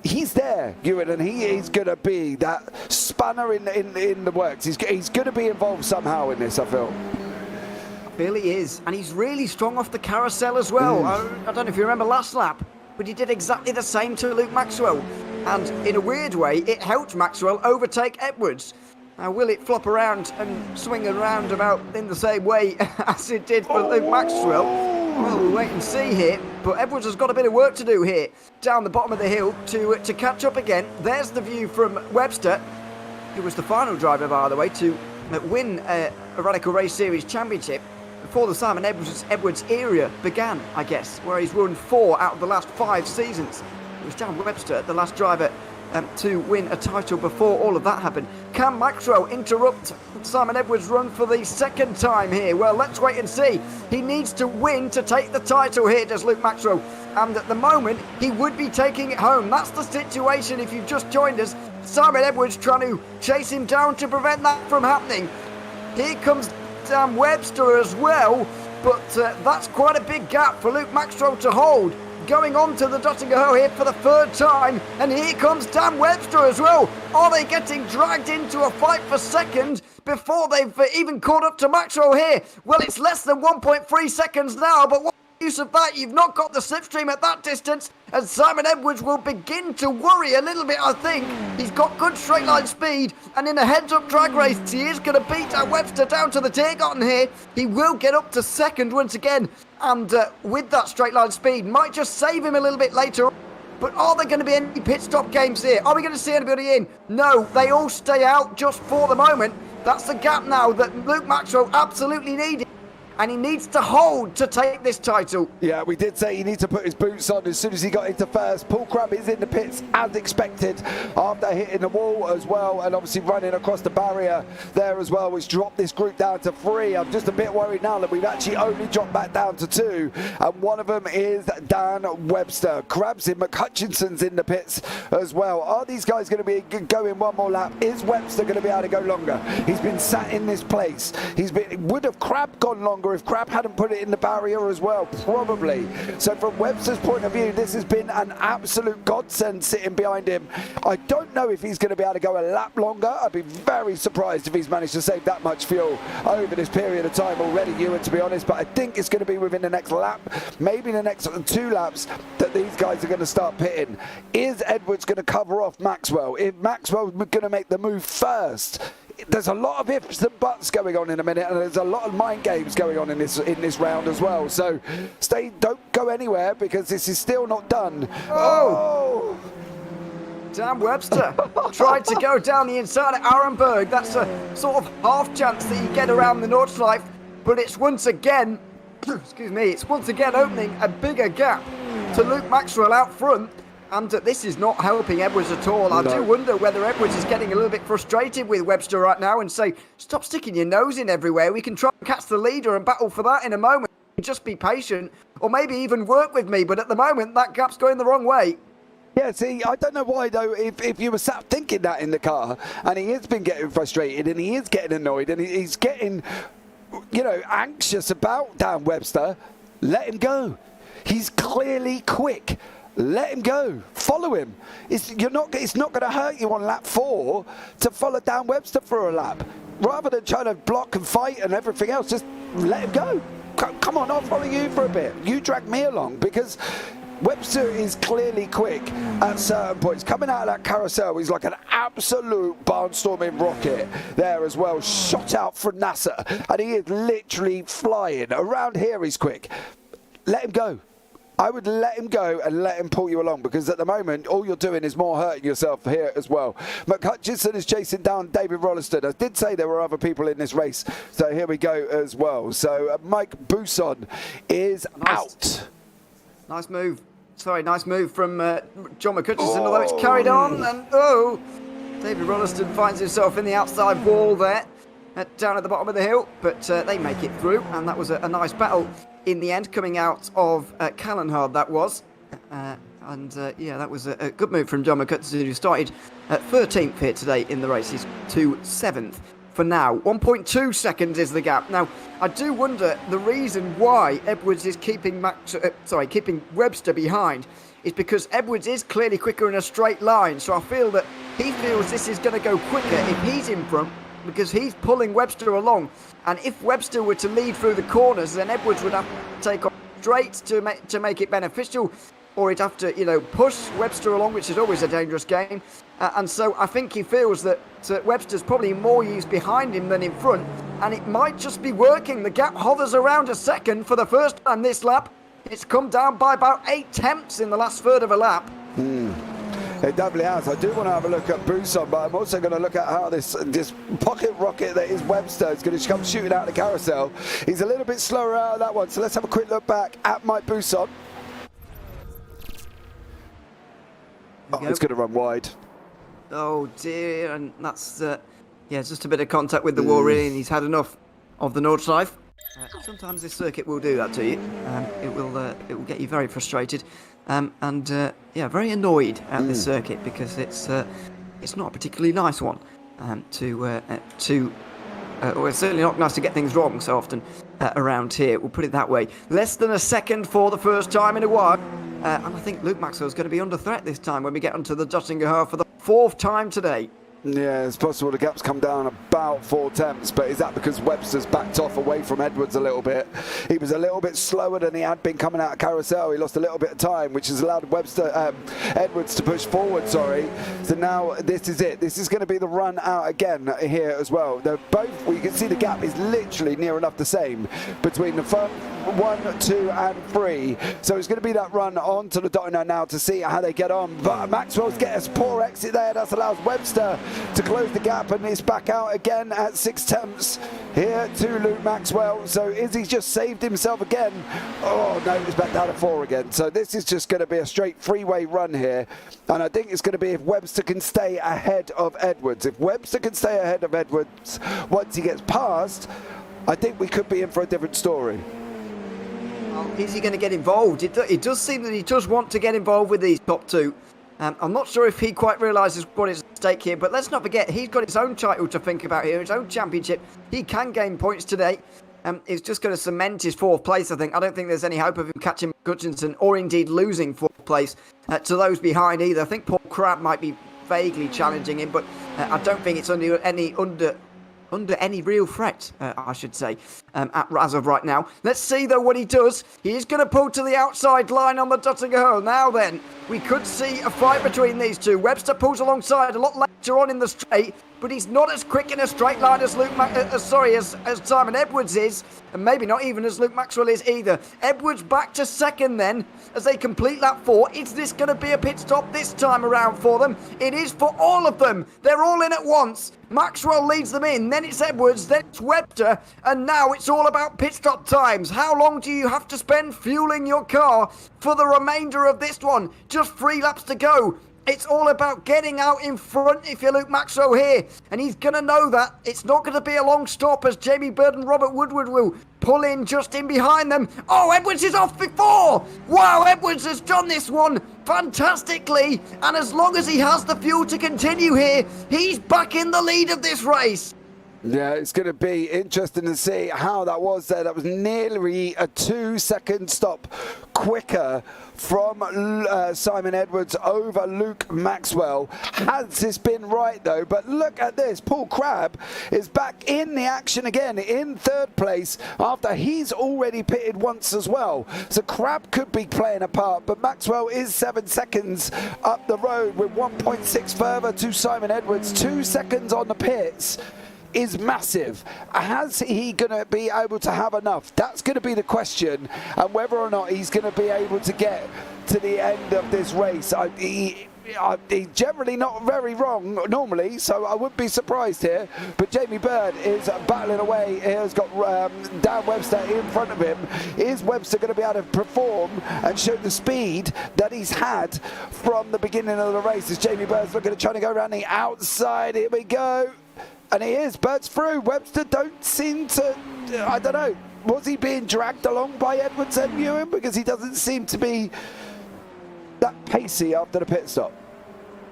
[SPEAKER 1] He's there, Ewan, and he is going to be that spanner in the works. He's going to be involved somehow in this, I feel.
[SPEAKER 3] Billy is, and he's really strong off the carousel as well. I don't know if you remember last lap, but he did exactly the same to Luke Maxwell. And in a weird way, it helped Maxwell overtake Edwards. Now, will it flop around and swing around about in the same way as it did for Luke Maxwell? Well, we'll wait and see here, but Edwards has got a bit of work to do here, down the bottom of the hill to catch up again. There's the view from Webster, who was the final driver, by the way, to win a Radical Race Series Championship before the Simon Edwards era began, I guess, where he's won 4 out of the last 5 seasons. It was Dan Webster, the last driver to win a title before all of that happened. Can Maxwell interrupt Simon Edwards' run for the 2nd time here? Well, let's wait and see. He needs to win to take the title here, does Luke Maxwell. And at the moment, he would be taking it home. That's the situation if you've just joined us. Simon Edwards trying to chase him down to prevent that from happening. Here comes Dan Webster as well, but that's quite a big gap for Luke Maxwell to hold. Going on to the Dottinger Ho here for the 3rd time, and here comes Dan Webster as well. Are they getting dragged into a fight for 2nd before they've even caught up to Maxwell here? Well, it's less than 1.3 seconds now, but what's the use of that? You've not got the slipstream at that distance, and Simon Edwards will begin to worry a little bit, I think. He's got good straight line speed, and in a heads-up drag race, he is going to beat Dan Webster down to the Tiergarten here. He will get up to 2nd once again, and with that straight line speed, might just save him a little bit later. But are there going to be any pit stop games here? Are we going to see anybody in? No, they all stay out just for the moment. That's the gap now that Luke Maxwell absolutely needed. and he needs to hold to take this title.
[SPEAKER 1] Yeah, we did say he needs to put his boots on as soon as he got into first. Paul Crubb is in the pits as expected after hitting the wall as well, and obviously running across the barrier there as well, which dropped this group down to 3. I'm just a bit worried now that we've actually only dropped back down to 2, and one of them is Dan Webster. Crubb's in, McHutchinson's in the pits as well. Are these guys going to be going one more lap? Is Webster going to be able to go longer? He's been sat in this place. Would have Crubb gone longer if Crubb hadn't put it in the barrier as well? Probably. So from Webster's point of view, this has been an absolute godsend sitting behind him. I don't know if he's going to be able to go a lap longer. I'd be very surprised if he's managed to save that much fuel over this period of time already, Ewan, to be honest, but I think it's going to be within the next lap, maybe the next 2 laps, that these guys are going to start pitting. Is Edwards going to cover off Maxwell? If Maxwell's going to make the move first, there's a lot of ifs and buts going on in a minute, and there's a lot of mind games going on in this round as well. So don't go anywhere, because this is still not done. Oh!
[SPEAKER 3] Dan Webster tried to go down the inside of Arenberg. That's a sort of half chance that you get around the Nordschleife, but it's once again, excuse me, it's once again opening a bigger gap to Luke Maxwell out front. And this is not helping Edwards at all. I do wonder whether Edwards is getting a little bit frustrated with Webster right now and say, stop sticking your nose in everywhere. We can try and catch the leader and battle for that in a moment. Just be patient, or maybe even work with me. But at the moment, that gap's going the wrong way.
[SPEAKER 1] Yeah, see, I don't know why, though, if you were sat thinking that in the car, and he has been getting frustrated, and he is getting annoyed, and he's getting, anxious about Dan Webster, let him go. He's clearly quick. Let him go. Follow him. It's not going to hurt you on lap 4 to follow Dan Webster for a lap. Rather than trying to block and fight and everything else, just let him go. Come on, I'll follow you for a bit. You drag me along, because Webster is clearly quick at certain points. Coming out of that carousel, he's like an absolute barnstorming rocket there as well. Shot out from NASA, and he is literally flying. Around here, he's quick. Let him go. I would let him go and let him pull you along, because at the moment all you're doing is more hurting yourself here as well. McHutchinson is chasing down David Rolliston. I did say there were other people in this race, so here we go as well. So Mike Bousson is out.
[SPEAKER 3] Nice move. Sorry, nice move from John McHutchinson, although it's carried on. And David Rolliston finds himself in the outside wall there, down at the bottom of the hill, but they make it through, and that was a nice battle in the end, coming out of Callanhard, that was. That was a good move from John McHutchinson, who started at 13th here today in the race. He's to 7th for now. 1.2 seconds is the gap. Now, I do wonder the reason why Edwards is keeping Webster behind is because Edwards is clearly quicker in a straight line. So I feel that he feels this is going to go quicker if he's in front, because he's pulling Webster along. And if Webster were to lead through the corners, then Edwards would have to take off straight to make it beneficial, or he'd have to, push Webster along, which is always a dangerous game. And so I think he feels that Webster's probably more used behind him than in front, and it might just be working. The gap hovers around a second for the first time this lap. It's come down by about 8 tenths in the last third of a lap.
[SPEAKER 1] It definitely has. I do want to have a look at Bousson, but I'm also going to look at how this pocket rocket that is Webster is going to come shooting out of the carousel. He's a little bit slower out of that one, so let's have a quick look back at Mike Bousson. It's going to run wide.
[SPEAKER 3] Oh dear, and that's just a bit of contact with the wall really, and he's had enough of the Nordschleife. Sometimes this circuit will do that to you. It will get you very frustrated, very annoyed at this circuit, because it's not a particularly nice one or it's certainly not nice to get things wrong so often around here. We'll put it that way. Less than a second for the first time in a while, and I think Luke Maxwell's going to be under threat this time when we get onto the Duttinger for the 4th time today.
[SPEAKER 1] Yeah, it's possible the gap's come down about 4 tenths, but is that because Webster's backed off away from Edwards a little bit? He was a little bit slower than he had been coming out of carousel. He lost a little bit of time, which has allowed Edwards to push forward, So now this is it. This is going to be the run out again here as well. They're both, you can see the gap is literally near enough the same between the front 1, 2 and 3. So it's going to be that run on to the Dotino now to see how they get on. But Maxwell's getting a poor exit there. That allows Webster to close the gap, and it's back out again at 6 tenths here to Luke Maxwell. So is he just saved himself again? Oh no, it's back down to 4 again. So this is just going to be a straight freeway run here, and I think it's going to be if Webster can stay ahead of Edwards. If Webster can stay ahead of Edwards once he gets past, I think we could be in for a different story.
[SPEAKER 3] Well, is he going to get involved? It does seem that he does want to get involved with these top two. I'm not sure if he quite realises what is at stake here, but let's not forget he's got his own title to think about here, his own championship. He can gain points today. It's just going to cement his 4th place, I think. I don't think there's any hope of him catching Hutchinson or indeed losing 4th place to those behind either. I think Paul Crabb might be vaguely challenging him, but I don't think it's under any real threat, I should say, as of right now. Let's see, though, what he does. He is going to pull to the outside line on the Duttinger hole. Now then, we could see a fight between these two. Webster pulls alongside a lot later on in the straight, but he's not as quick in a straight line as as Simon Edwards is, and maybe not even as Luke Maxwell is either. Edwards back to 2nd then, as they complete lap 4. Is this going to be a pit stop this time around for them? It is for all of them. They're all in at once. Maxwell leads them in, then it's Edwards, then it's Webster, and now it's all about pit stop times. How long do you have to spend fueling your car for the remainder of this one? Just 3 laps to go. It's all about getting out in front if you're Luke Maxwell here. And he's going to know that. It's not going to be a long stop as Jamie Bird and Robert Woodward will pull in just in behind them. Oh, Edwards is off before. Wow, Edwards has done this one fantastically. And as long as he has the fuel to continue here, he's back in the lead of this race.
[SPEAKER 1] Yeah, it's going to be interesting to see how that was there. That was nearly a 2-second stop quicker from Simon Edwards over Luke Maxwell. Has this been right, though? But look at this. Paul Crabb is back in the action again in 3rd place after he's already pitted once as well. So Crabb could be playing a part, but Maxwell is 7 seconds up the road with 1.6 further to Simon Edwards. 2 seconds on the pits is massive. Has he going to be able to have enough? That's going to be the question, and whether or not he's going to be able to get to the end of this race. He's generally not very wrong normally, so I wouldn't be surprised here. But Jamie Bird is battling away. He has got Dan Webster in front of him. Is Webster going to be able to perform and show the speed that he's had from the beginning of the race? As Jamie Bird's looking at trying to go around the outside. Here we go. And he is. Bird's through. Webster don't seem to, I don't know, was he being dragged along by Edwards and Ewan? Because he doesn't seem to be that pacey after the pit stop.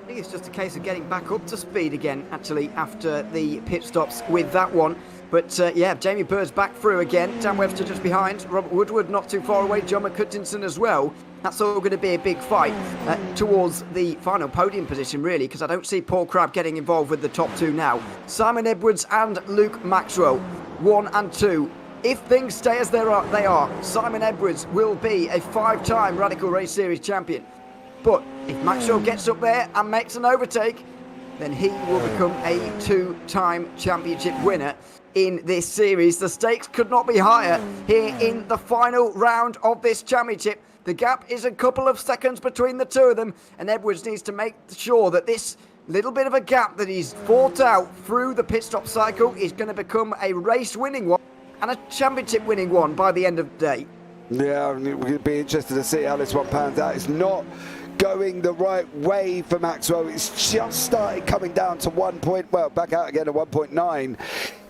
[SPEAKER 3] I think it's just a case of getting back up to speed again, actually, after the pit stops with that one. But yeah, Jamie Bird's back through again. Dan Webster just behind. Robert Woodward not too far away. John McCutchinson as well. That's all going to be a big fight towards the final podium position, really, because I don't see Paul Crabb getting involved with the top 2 now. Simon Edwards and Luke Maxwell, 1 and 2. If things stay as they are, Simon Edwards will be a 5-time Radical Race Series champion. But if Maxwell gets up there and makes an overtake, then he will become a 2-time championship winner in this series. The stakes could not be higher here in the final round of this championship. The gap is a couple of seconds between the two of them, and Edwards needs to make sure that this little bit of a gap that he's fought out through the pit stop cycle is going to become a race-winning one and a championship-winning one by the end of the day.
[SPEAKER 1] Yeah, we'll be interested to see how this one pans out. It's not going the right way for Maxwell. It's just started coming down to 1 point, well, back out again at 1.9.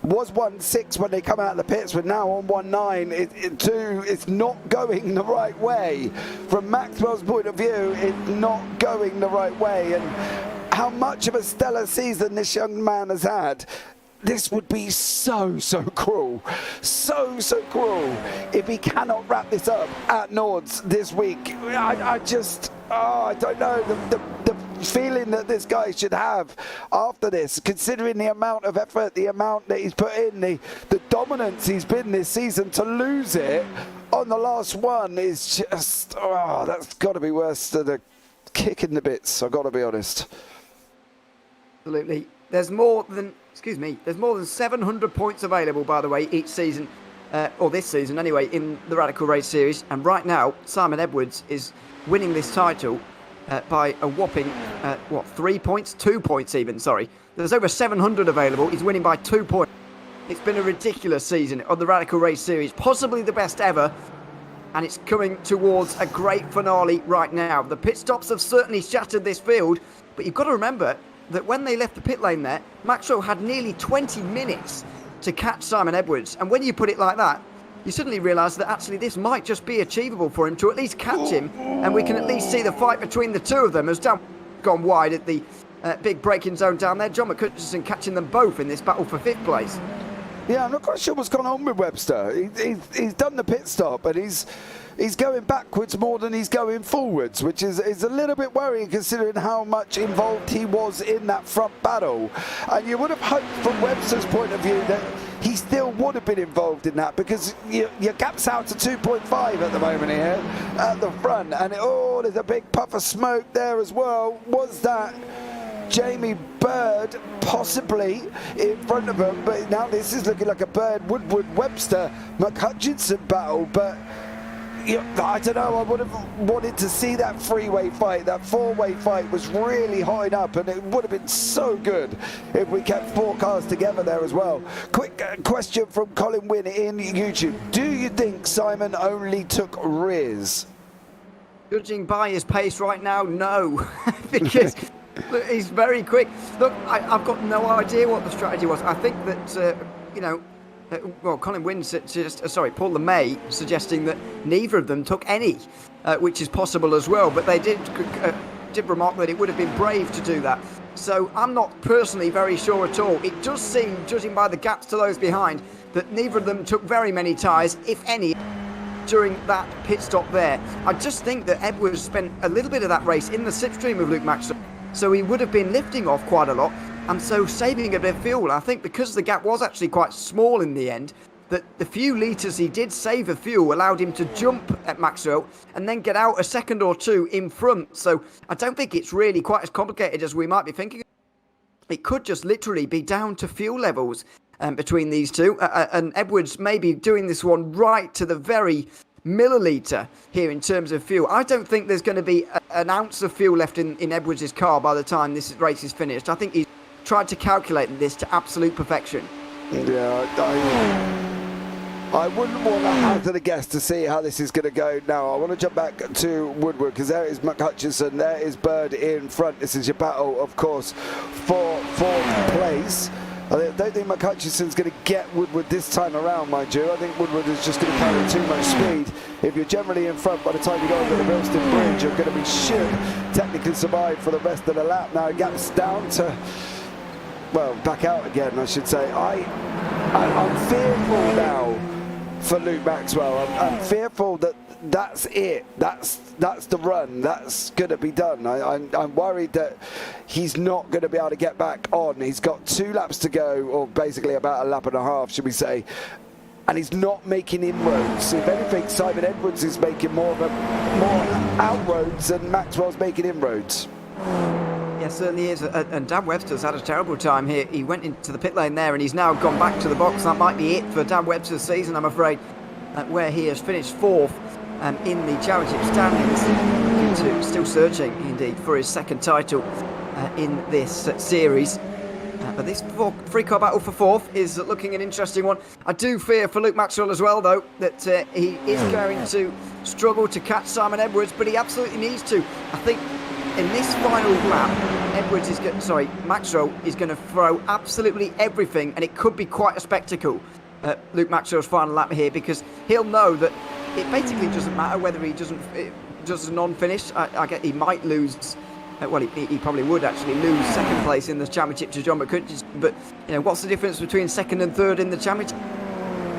[SPEAKER 1] Was 1.6 when they come out of the pits, but now on 1.9. It's not going the right way. From Maxwell's point of view, it's not going the right way. And how much of a stellar season this young man has had. This would be so cruel, so cruel if he cannot wrap this up at Nords this week. I don't know, the feeling that this guy should have after this, considering the amount of effort, the amount that he's put in, the dominance he's been this season, to lose it on the last one is just, that's got to be worse than a kick in the bits, I've got to be honest.
[SPEAKER 3] Absolutely. There's more than 700 points available, by the way, each season, or this season anyway, in the Radical Race Series. And right now, Simon Edwards is winning this title by a whopping, 3 points? 2 points even, sorry. There's over 700 available. He's winning by 2 points. It's been a ridiculous season on the Radical Race Series, possibly the best ever, and it's coming towards a great finale right now. The pit stops have certainly shattered this field, but you've got to remember that when they left the pit lane there, Maxwell had nearly 20 minutes to catch Simon Edwards, and when you put it like that, you suddenly realise that actually this might just be achievable for him to at least catch him, and we can at least see the fight between the two of them as Dan gone wide at the big braking zone down there. John McCutcheon catching them both in this battle for 5th place.
[SPEAKER 1] Yeah, I'm not quite sure what's gone on with Webster. He's done the pit stop, and he's going backwards more than he's going forwards, which is a little bit worrying considering how much involved he was in that front battle. And you would have hoped from Webster's point of view that he still would have been involved in that, because your gap's out to 2.5 at the moment here at the front. And there's a big puff of smoke there as well. Was that Jamie Bird possibly in front of him? But now this is looking like a Bird, Woodward, Webster, McHutchinson battle. But I don't know, I would have wanted to see that three-way fight. That four-way fight was really high up, and it would have been so good if we kept 4 cars together there as well. Quick question from Colin Wynn in YouTube. Do you think Simon only took Riz?
[SPEAKER 3] Judging by his pace right now, no. Because look, he's very quick. Look, I've got no idea what the strategy was. I think that, Colin Wynn Paul LeMay suggesting that neither of them took any, which is possible as well. But they did remark that it would have been brave to do that. So I'm not personally very sure at all. It does seem, judging by the gaps to those behind, that neither of them took very many tyres, if any, during that pit stop there. I just think that Edwards spent a little bit of that race in the slipstream of Luke Maxwell, so he would have been lifting off quite a lot, and so saving a bit of fuel. I think because the gap was actually quite small in the end, that the few litres he did save of fuel allowed him to jump at Maxwell and then get out a second or two in front. So I don't think it's really quite as complicated as we might be thinking. It could just literally be down to fuel levels between these two, and Edwards may be doing this one right to the very milliliter here in terms of fuel. I don't think there's going to be an ounce of fuel left in Edwards' car by the time this race is finished. I think he's tried to calculate this to absolute perfection.
[SPEAKER 1] Yeah, I wouldn't want to hazard a guess to see how this is going to go now. I want to jump back to Woodward, because there is McHutchinson, there is Bird in front. This is your battle, of course, for 4th place. I don't think McHutchinson's going to get Woodward this time around, mind you. I think Woodward is just going to carry too much speed. If you're generally in front by the time you go over the Millstone Bridge, you're going to be should technically survive for the rest of the lap. Now it gets down to, well, back out again, I should say. I'm fearful now for Luke Maxwell. I'm fearful that that's it. That's the run. That's going to be done. I'm worried that he's not going to be able to get back on. He's got 2 laps to go, or basically about a lap and a half, should we say, and he's not making inroads. If anything, Simon Edwards is making more outroads than Maxwell's making inroads.
[SPEAKER 3] Yeah, certainly is. And Dan Webster's had a terrible time here. He went into the pit lane there, and he's now gone back to the box. That might be it for Dan Webster's season, I'm afraid, where he has finished 4th in the championship standings, still searching indeed for his 2nd title in this series. But this free car battle for 4th is looking an interesting one. I do fear for Luke Maxwell as well, though, that he is going to struggle to catch Simon Edwards, but he absolutely needs to. I think in this final lap, Maxwell is going to throw absolutely everything, and it could be quite a spectacle. Luke Maxwell's final lap here, because he'll know that it basically doesn't matter whether he does a non-finish. I get he might lose. He probably would actually lose 2nd place in the championship to John McCutcheon. But what's the difference between 2nd and 3rd in the championship?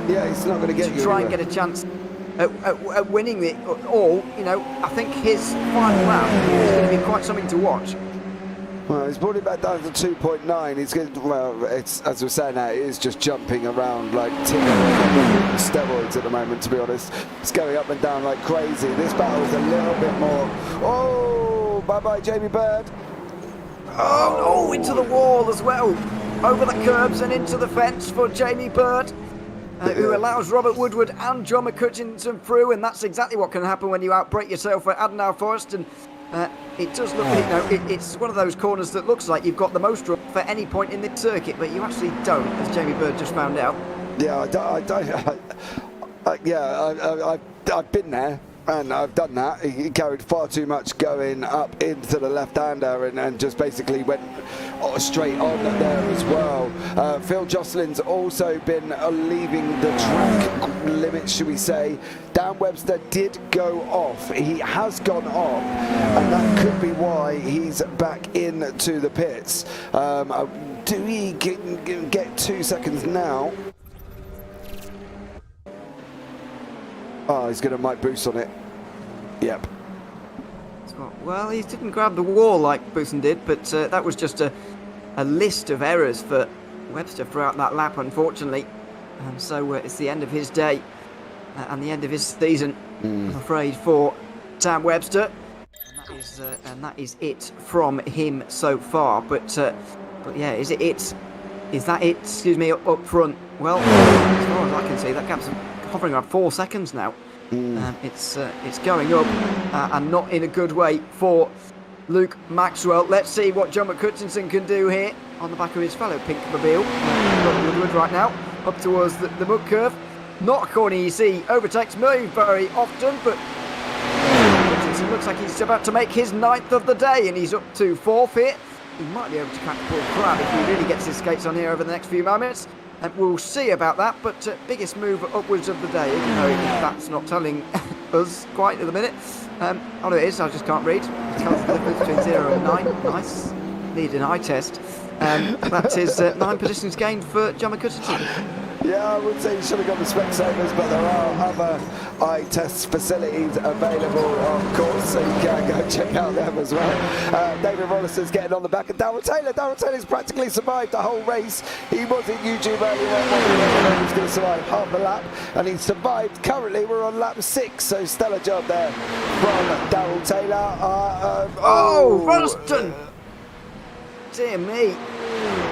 [SPEAKER 1] Yeah, he's not going to get you.
[SPEAKER 3] Try and get a chance at winning it all. I think his final lap is going to be quite something to watch.
[SPEAKER 1] Well, he's brought it back down to 2.9. He's going. It's, as we're saying now, it is just jumping around like steroids at the moment. To be honest, it's going up and down like crazy. This battle is a little bit more. Oh, bye-bye, Jamie Bird.
[SPEAKER 3] Oh, into the wall as well, over the curbs and into the fence for Jamie Bird, who allows Robert Woodward and John McCutcheon through, and that's exactly what can happen when you outbrake yourself at Adenauer Forest. And it does look, it's one of those corners that looks like you've got the most room off at any point in this circuit, but you actually don't, as Jamie Bird just found out.
[SPEAKER 1] Yeah, I've been there. And I've done that. He carried far too much going up into the left-hander and just basically went straight on there as well. Phil Jocelyn's also been leaving the track limit, should we say. Dan Webster did go off. He has gone off, and that could be why he's back into the pits. Do we get 2 seconds now? Oh, he's going to mic boost on it. Yep.
[SPEAKER 3] Well, he didn't grab the wall like Boosen did, but that was just a list of errors for Webster throughout that lap, unfortunately. And so it's the end of his day and the end of his season, I'm afraid, for Sam Webster. And that is it from him so far. But yeah, is it? Is that it? Excuse me, up front. Well, as far as I can see, that gap's hovering around 4 seconds now. It's going up and not in a good way for Luke Maxwell. Let's see what John McCutcheon can do here on the back of his fellow Pink Mobile. Woodward right now up towards the mud curve. Not a corner you see overtakes me very often, but Hutchinson looks like he's about to make his 9th of the day, and he's up to 4th here. He might be able to catch Paul Crabb if he really gets his skates on here over the next few moments. And we'll see about that, but biggest move upwards of the day, even though that's not telling us quite at the minute. Oh no, it is, I just can't read. It tells the difference between 0 and 9. Nice. Need an eye test. That is 9 positions gained for John McCutcheon.
[SPEAKER 1] Yeah, I would say you should have got the Specsavers, but there are other eye test facilities available, of course, so you can go check out them as well. David Rolliston's getting on the back of Darrell Taylor. Darrell Taylor's practically survived the whole race. He was in YouTube earlier on. He was going to survive half a lap, and he survived. Currently, we're on lap 6, so stellar job there from Darrell Taylor.
[SPEAKER 3] Rolliston! Dear me.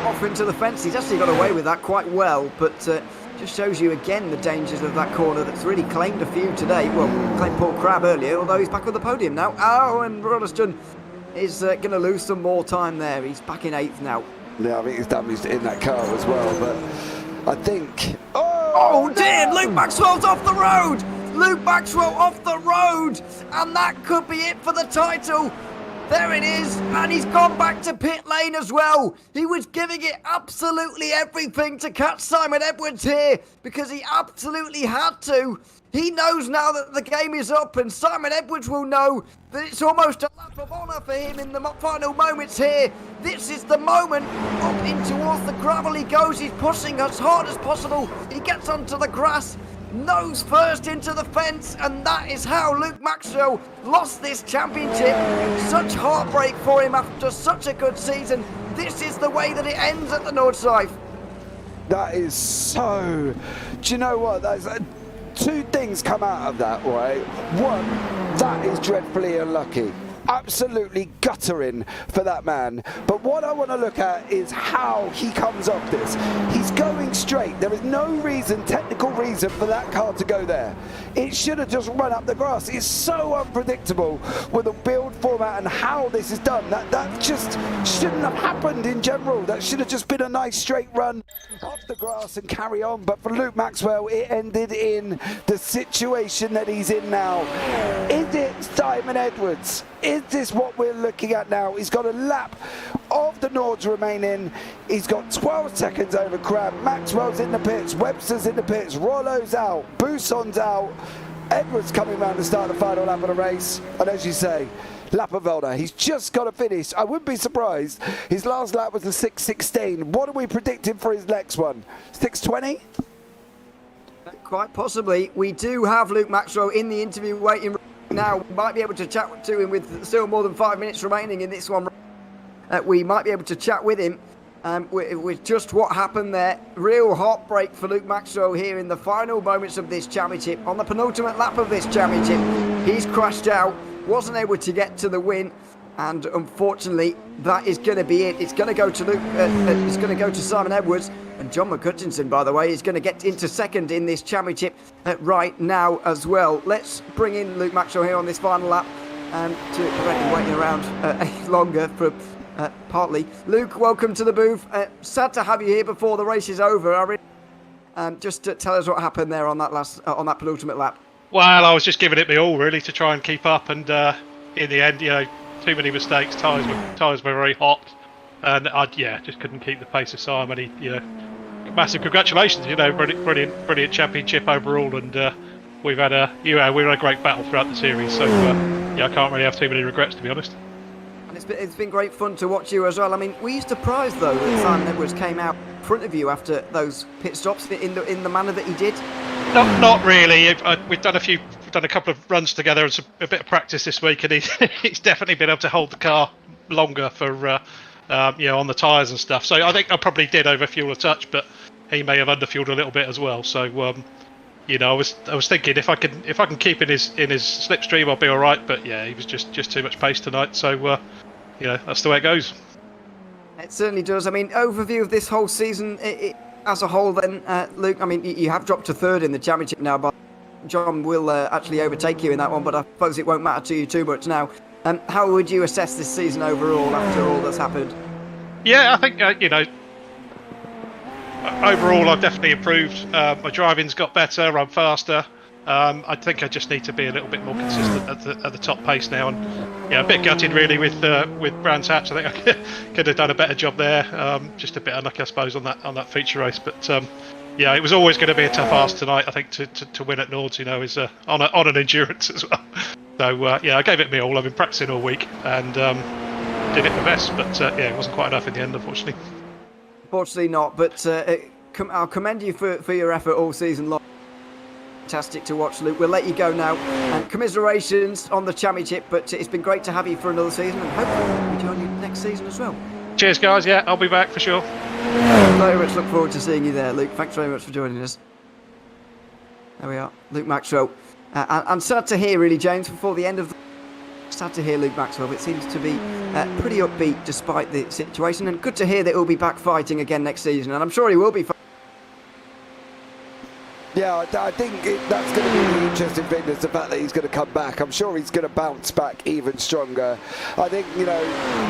[SPEAKER 3] Off into the fence. He's actually got away with that quite well, but just shows you again the dangers of that corner that's really claimed a few today. Well, claimed Paul Crabb earlier, although he's back on the podium now. Oh, and Rolliston is going to lose some more time there. He's back in 8th now.
[SPEAKER 1] Yeah, I think he's damaged in that car as well, but I think...
[SPEAKER 3] Oh dear, Luke Maxwell's off the road! Luke Maxwell off the road! And that could be it for the title! There it is, and he's gone back to pit lane as well. He was giving it absolutely everything to catch Simon Edwards here because he absolutely had to. He knows now that the game is up, and Simon Edwards will know that it's almost a lap of honour for him in the final moments here. This is the moment. Up in towards the gravel he goes. He's pushing as hard as possible. He gets onto the grass. Nose first into the fence, and that is how Luke Maxwell lost this championship. Such heartbreak for him after such a good season. This is the way that it ends at the Nordschleife.
[SPEAKER 1] That is so... Do you know what? That's... two things come out of that, right? One, that is dreadfully unlucky. Absolutely guttering for that man. But what I want to look at is how he comes off this. He's going straight. There is no reason, technical reason for that car to go there. It should have just run up the grass. It's so unpredictable with the build format and how this is done. That just shouldn't have happened in general. That should have just been a nice straight run off the grass and carry on. But for Luke Maxwell, it ended in the situation that he's in now. Is it Simon Edwards? Is this what we're looking at now? He's got a lap of the Nords remaining. He's got 12 seconds over Crabb. Maxwell's in the pits. Webster's in the pits. Rollo's out. Buson's out. Edwards coming round to start the final lap of the race. And as you say, lap of honour. He's just got to finish. I wouldn't be surprised. His last lap was a 6:16. What are we predicting for his next one? 6:20?
[SPEAKER 3] Quite possibly. We do have Luke Maxwell in the interview waiting now. We might be able to chat to him with still more than 5 minutes remaining in this one. We might be able to chat with him with just what happened there. Real heartbreak for Luke Maxwell here in the final moments of this championship. On the penultimate lap of this championship, he's crashed out, wasn't able to get to the win, and unfortunately that is going to be it. It's going to go to Luke. It's going to go to Simon Edwards, and John McCutcheon, by the way, is going to get into second in this championship right now as well. Let's bring in Luke Maxwell here on this final lap to prevent him waiting around longer for partly. Luke, welcome to the booth. Sad to have you here before the race is over. Just to tell us what happened there on that penultimate lap.
[SPEAKER 6] Well, I was just giving it my all really to try and keep up, and in the end, too many mistakes. Tyres were very hot, and I just couldn't keep the pace of Simon. Massive congratulations, brilliant championship overall, and we've had a great battle throughout the series. So I can't really have too many regrets, to be honest.
[SPEAKER 3] And it's been great fun to watch you as well. I mean, were you surprised though that Simon Edwards came out in front of you after those pit stops in the manner that he did?
[SPEAKER 6] Not really. We've done a couple of runs together and a bit of practice this week, and he's definitely been able to hold the car longer for on the tyres and stuff. So I think I probably did overfuel a touch, but he may have underfueled a little bit as well. So I was thinking if I can keep in his slipstream, I'll be all right. But yeah, he was just too much pace tonight. So that's the way it goes.
[SPEAKER 3] It certainly does. I mean, overview of this whole season as a whole, then, Luke. I mean, you have dropped to third in the championship now, but John will actually overtake you in that one. But I suppose it won't matter to you too much now. How would you assess this season overall after all that's happened?
[SPEAKER 6] Yeah, I think overall I've definitely improved. My driving's got better. I'm faster. I think I just need to be a little bit more consistent at the top pace now, and a bit gutted really with Brands Hatch. I think I could have done a better job there. Just a bit unlucky, I suppose, on that feature race. But it was always going to be a tough ask tonight. I think to win at Nords, is on an endurance as well. So I gave it me all. I've been practicing all week and did it my best, but it wasn't quite enough in the end, unfortunately.
[SPEAKER 3] Unfortunately not, but I'll commend you for your effort all season long. Fantastic to watch, Luke. We'll let you go now. And commiserations on the championship, but it's been great to have you for another season, and hopefully we'll join you next season as well.
[SPEAKER 6] Cheers, guys. Yeah, I'll be back for sure.
[SPEAKER 3] Very much look forward to seeing you there, Luke. Thanks very much for joining us. There we are, Luke Maxwell. I'm sad to hear, really, James, before the end of the... Sad to hear Luke Maxwell. It seems to be pretty upbeat despite the situation, and good to hear that he'll be back fighting again next season, and I'm sure he will be.
[SPEAKER 1] Yeah, I think that's going to be the interesting thing, is the fact that he's going to come back. I'm sure he's going to bounce back even stronger. I think,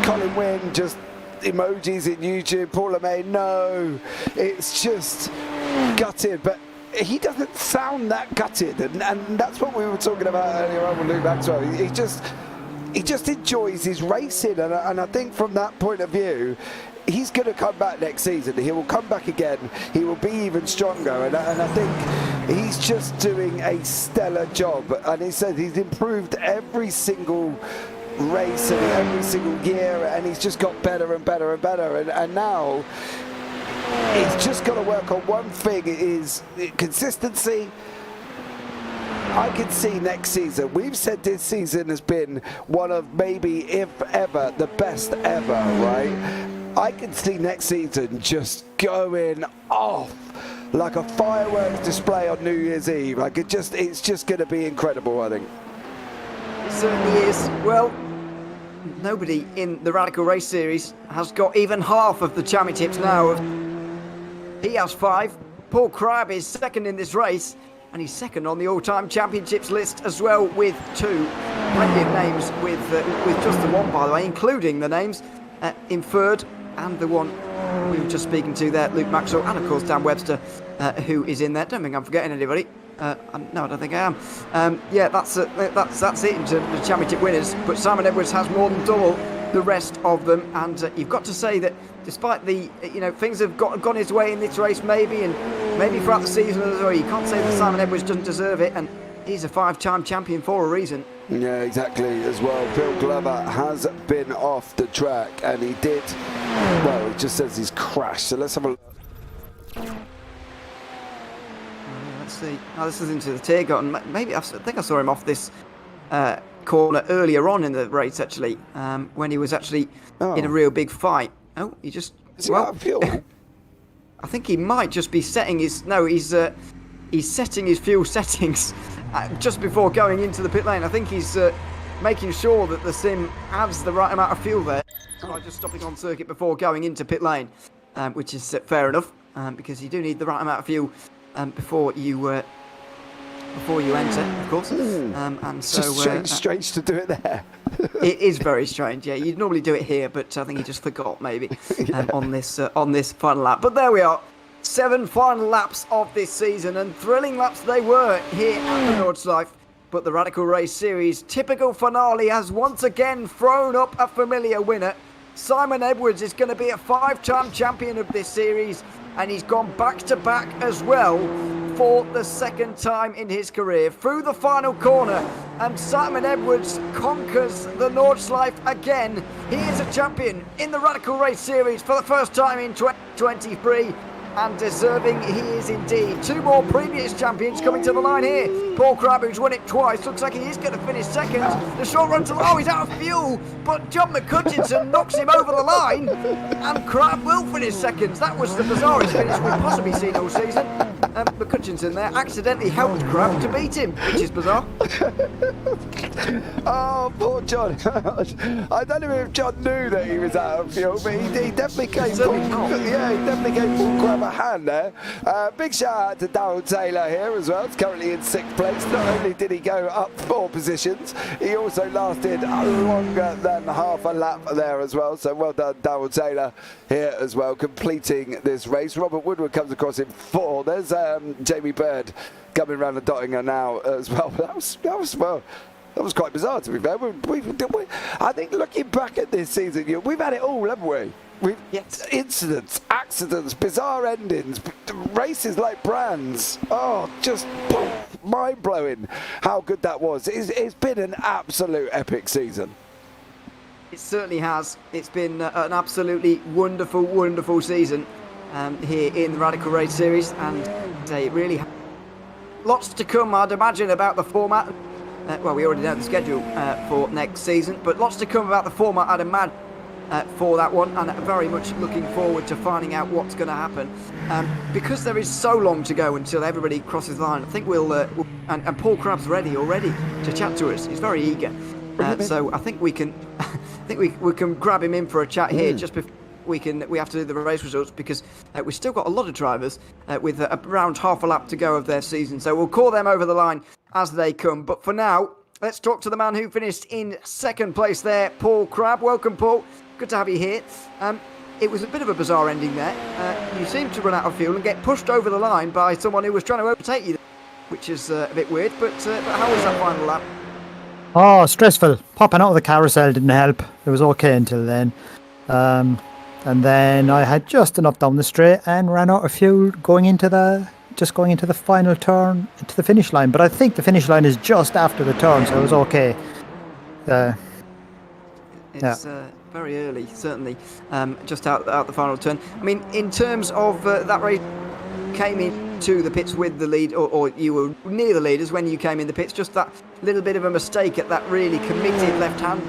[SPEAKER 1] Colin Wynn, just emojis in YouTube, Paul LeMay, no, it's just gutted, but he doesn't sound that gutted, and that's what we were talking about earlier on with Luke Maxwell. He just enjoys his racing, and I think from that point of view, he's going to come back next season. He will come back again. He will be even stronger, and I think he's just doing a stellar job. And he said he's improved every single race and every single year, and he's just got better and better and better. And now he's just got to work on one thing: is consistency. I can see next season. We've said this season has been one of maybe, if ever, the best ever, right? I can see next season just going off like a fireworks display on New Year's Eve. Like it's just going to be incredible, I think.
[SPEAKER 3] It certainly is. Well, nobody in the Radical Race Series has got even half of the championships now. He has 5. Paul Crabb is second in this race, and he's second on the all-time championships list as well with 2. Plenty of names with just the one, by the way, including the names in third. And the one we were just speaking to there, Luke Maxwell, and of course Dan Webster, who is in there. Don't think I'm forgetting anybody. No, I don't think I am. That's it in terms of the championship winners. But Simon Edwards has more than double the rest of them, and you've got to say that despite the things have gone his way in this race, maybe throughout the season as well, you can't say that Simon Edwards doesn't deserve it, and he's a 5-time champion for a reason.
[SPEAKER 1] Yeah, exactly, as well. Phil Glover has been off the track, and he did, well, it just says he's crashed, so let's have a look.
[SPEAKER 3] Let's see. Oh, this is into the tear gun. Maybe I think I saw him off this corner earlier on in the race, actually, when he was actually in a real big fight. Oh, he just...
[SPEAKER 1] Is he out of fuel?
[SPEAKER 3] I think he might just be setting his... No, he's setting his fuel settings just before going into the pit lane. I think he's making sure that the sim adds the right amount of fuel there by just stopping on circuit before going into pit lane, which is fair enough, because you do need the right amount of fuel before you before you enter, of course. And so
[SPEAKER 1] Strange to do it there.
[SPEAKER 3] it is very strange. Yeah, you'd normally do it here, but I think he just forgot maybe on this final lap. But there we are. 7 final laps of this season, and thrilling laps they were here at the Nordschleife. But the Radical Race Series typical finale has once again thrown up a familiar winner. Simon Edwards is going to be a 5-time champion of this series, and he's gone back-to-back as well for the 2nd time in his career. Through the final corner, and Simon Edwards conquers the Nordschleife again. He is a champion in the Radical Race Series for the first time in 2023. And deserving he is indeed. 2 more previous champions coming to the line here. Paul Crabb, who's won it twice, looks like he is going to finish 2nd. The short run to he's out of fuel, but John McCutchinson knocks him over the line, and Crabb will finish 2nd. That was the bizarrest finish we've possibly seen all season. McCutchinson there accidentally helped Crabb to beat him, which is bizarre.
[SPEAKER 1] Oh, poor John. I don't know if John knew that he was out of fuel, but he definitely gave Paul Crabb a hand there. Big shout out to Darryl Taylor here as well. He's currently in 6th place. Not only did he go up 4 positions, he also lasted longer than half a lap there as well. So well done, Darryl Taylor here as well, completing this race. Robert Woodward comes across in 4. There's Jamie Bird coming around the Dottinger now as well. That was quite bizarre, to be fair. I think looking back at this season, we've had it all, haven't we? Incidents, accidents, bizarre endings, races like Brands. Oh, just mind-blowing how good that was. It's been an absolute epic season.
[SPEAKER 3] It certainly has. It's been an absolutely wonderful, wonderful season here in the Radical Race Series, and it really lots to come, I'd imagine, about the format. Well, we already know the schedule for next season, but lots to come about the format, I'd imagine, for that one, and very much looking forward to finding out what's going to happen. Because there is so long to go until everybody crosses the line, I think and Paul Crabb's ready already to chat to us. He's very eager. So I think we can we can grab him in for a chat here just before we have to do the race results, because we've still got a lot of drivers with around half a lap to go of their season. So we'll call them over the line as they come. But for now, let's talk to the man who finished in 2nd place there, Paul Crabb. Welcome, Paul. Good to have you here. It was a bit of a bizarre ending there. You seemed to run out of fuel and get pushed over the line by someone who was trying to overtake you, which is a bit weird. But how was that final lap?
[SPEAKER 7] Oh, stressful. Popping out of the carousel didn't help. It was okay until then. And then I had just enough down the straight and ran out of fuel going into the final turn to the finish line. But I think the finish line is just after the turn, so it was okay.
[SPEAKER 3] It's very early, certainly, just out the final turn. I mean, in terms of that race, came into the pits with the lead, or you were near the leaders when you came in the pits. Just that little bit of a mistake at that really committed left hand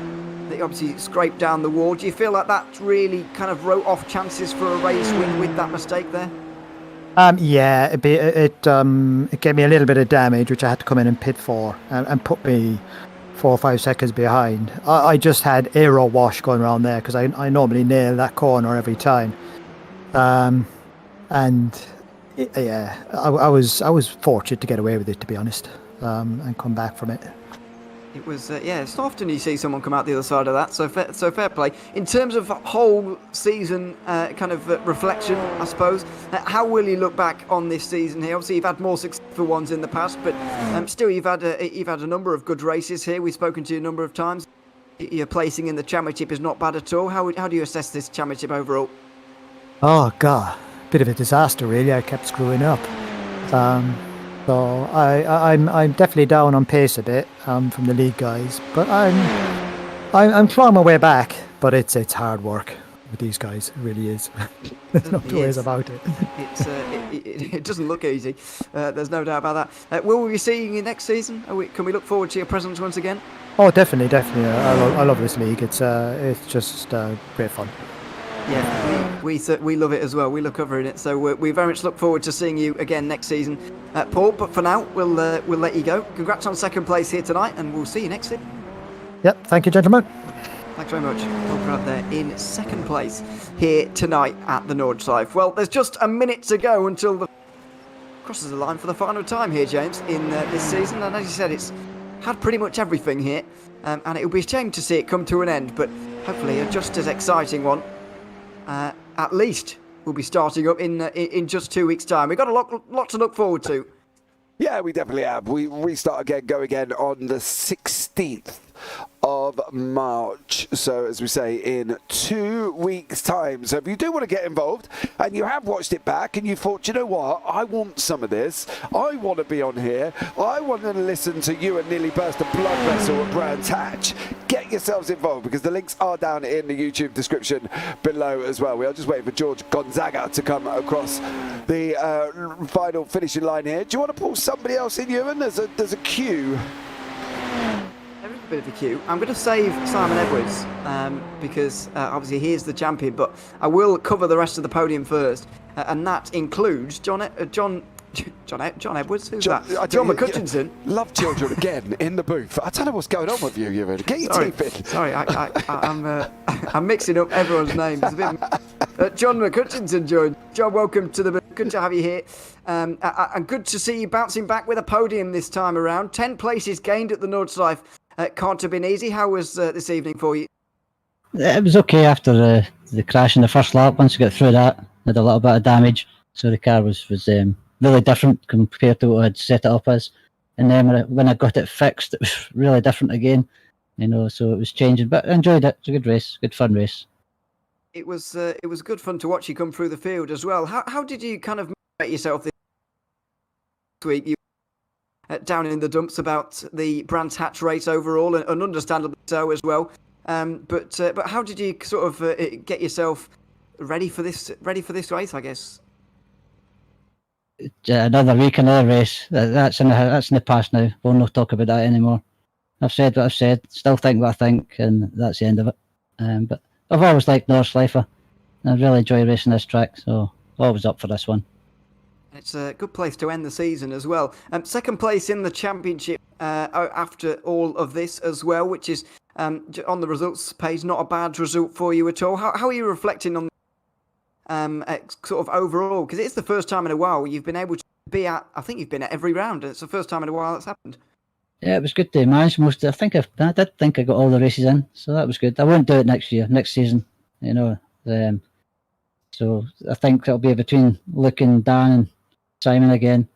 [SPEAKER 3] that obviously scraped down the wall. Do you feel like that really kind of wrote off chances for a race with that mistake there?
[SPEAKER 7] Yeah, it gave me a little bit of damage, which I had to come in and pit for, and put me 4 or 5 seconds behind. I just had aero wash going around there because I normally nail that corner every time, and I was fortunate to get away with it, to be honest, and come back from it.
[SPEAKER 3] It was, it's not often you see someone come out the other side of that, so fair play. In terms of whole season reflection, I suppose, how will you look back on this season here? Obviously, you've had more successful ones in the past, but still, you've had a number of good races here. We've spoken to you a number of times. Your placing in the championship is not bad at all. How do you assess this championship overall?
[SPEAKER 7] Oh, God, bit of a disaster, really. I kept screwing up. So I'm definitely down on pace a bit from the league guys, but I'm clawing my way back. But it's hard work with these guys. It really is. There's no two ways about it.
[SPEAKER 3] It doesn't look easy. There's no doubt about that. Will we be seeing you next season? Can we look forward to your presence once again?
[SPEAKER 7] Oh, definitely. I love this league. It's just great fun.
[SPEAKER 3] Yeah, we love it as well. We love covering it, so we very much look forward to seeing you again next season, Paul. But for now, we'll let you go. Congrats on 2nd place here tonight, and we'll see you next season.
[SPEAKER 7] Yep, thank you, gentlemen.
[SPEAKER 3] Thanks very much. Paul Crabb there in 2nd place here tonight at the Nordschleife. Well, there's just a minute to go until the crosses the line for the final time here, James, in this season. And as you said, it's had pretty much everything here, and it would be a shame to see it come to an end, but hopefully a just as exciting one, at least, will be starting up in just 2 weeks' time. We've got a lot to look forward to.
[SPEAKER 1] Yeah, we definitely have. We restart go again on the 16th of March. So, as we say, in 2 weeks' time. So, if you do want to get involved and you have watched it back and you thought, you know what, I want some of this, I want to be on here, I want to listen to you and nearly burst a blood vessel at Brands Hatch, get yourselves involved because the links are down in the YouTube description below as well. We are just waiting for George Gonzaga to come across the final finishing line here. Do you want to pull somebody else in, Ewan? There's a queue.
[SPEAKER 3] There is a bit of a queue. I'm going to save Simon Edwards because obviously he is the champion, but I will cover the rest of the podium first, and that includes John Edwards. Who's that? John McCutchinson.
[SPEAKER 1] Love children again in the booth. I don't know what's going on with you, Ewan. Get your teeth in.
[SPEAKER 3] Sorry, I'm mixing up everyone's names. It's a bit. John McCutchinson joined. John, welcome to the booth. Good to have you here. And good to see you bouncing back with a podium this time around. 10 places gained at the Nordschleife. Can't have been easy. How was this evening for you?
[SPEAKER 8] It was okay after the crash in the first lap. Once we got through that, had a little bit of damage. So the car was really different compared to what I had set it up as. And then when I got it fixed, it was really different again. So it was changing. But I enjoyed it. It was a good race, good fun race.
[SPEAKER 3] It was good fun to watch you come through the field as well. How did you kind of motivate yourself this week? You down in the dumps about the Brands Hatch race overall, and understandably so as well. But how did you sort of get yourself ready for this race? I guess
[SPEAKER 8] another week, another race. That's in the past now. We'll not talk about that anymore. I've said what I've said. Still think what I think, and that's the end of it. But I've always liked Nordschleife. I really enjoy racing this track, so always up for this one.
[SPEAKER 3] It's a good place to end the season as well. Second place in the championship after all of this as well, which is on the results page, not a bad result for you at all. How are you reflecting on sort of overall? Because it's the first time in a while you've been able to be at. I think you've been at every round. It's the first time in a while that's happened.
[SPEAKER 8] Yeah, it was good to manage most. I did think I got all the races in, so that was good. I won't do it next season. So I think it'll be between Luke and Dan and Simon again.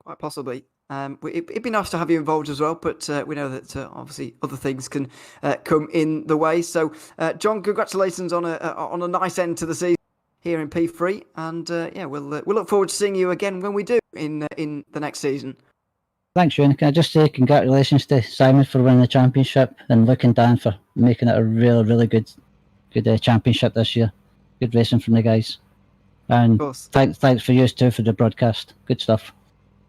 [SPEAKER 3] Quite possibly. It'd be nice to have you involved as well, but we know that obviously other things can come in the way. So, John, congratulations on a nice end to the season here in P3, and we'll look forward to seeing you again when we do in the next season.
[SPEAKER 8] Thanks, Ewan. Can I just say congratulations to Simon for winning the championship, and Luke and Dan for making it a really, really good championship this year. Good racing from the guys. And thanks for you too for the broadcast. Good stuff.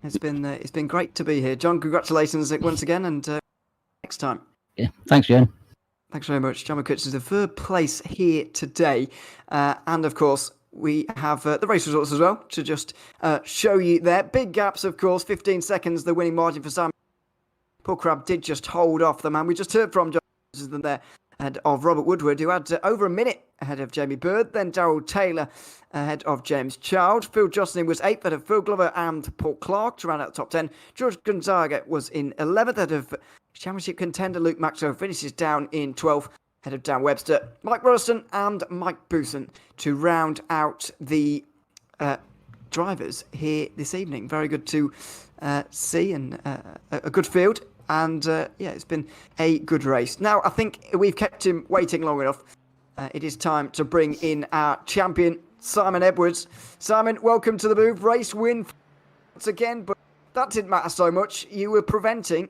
[SPEAKER 3] It's been great to be here, John. Congratulations once again, and next time.
[SPEAKER 8] Yeah, thanks, Ewan.
[SPEAKER 3] Thanks very much. John McCutcheon is the third place here today, and of course we have the race results as well to just show you there. Big gaps, of course. 15 seconds, the winning margin for Simon. Poor Crab did just hold off the man we just heard from, John there, ahead of Robert Woodward, who had over a minute ahead of Jamie Bird. Then Darrell Taylor ahead of James Child. Phil Jocelyn was 8th ahead of Phil Glover and Paul Clark to round out the top 10. George Gonzaga was in 11th ahead of championship contender Luke Maxwell, finishes down in 12th ahead of Dan Webster, Mike Royston and Mike Booson to round out the drivers here this evening. Very good to see, and a good field. And it's been a good race. Now, I think we've kept him waiting long enough. It is time to bring in our champion, Simon Edwards. Simon, welcome to the booth. Race win once again, but that didn't matter so much. You were preventing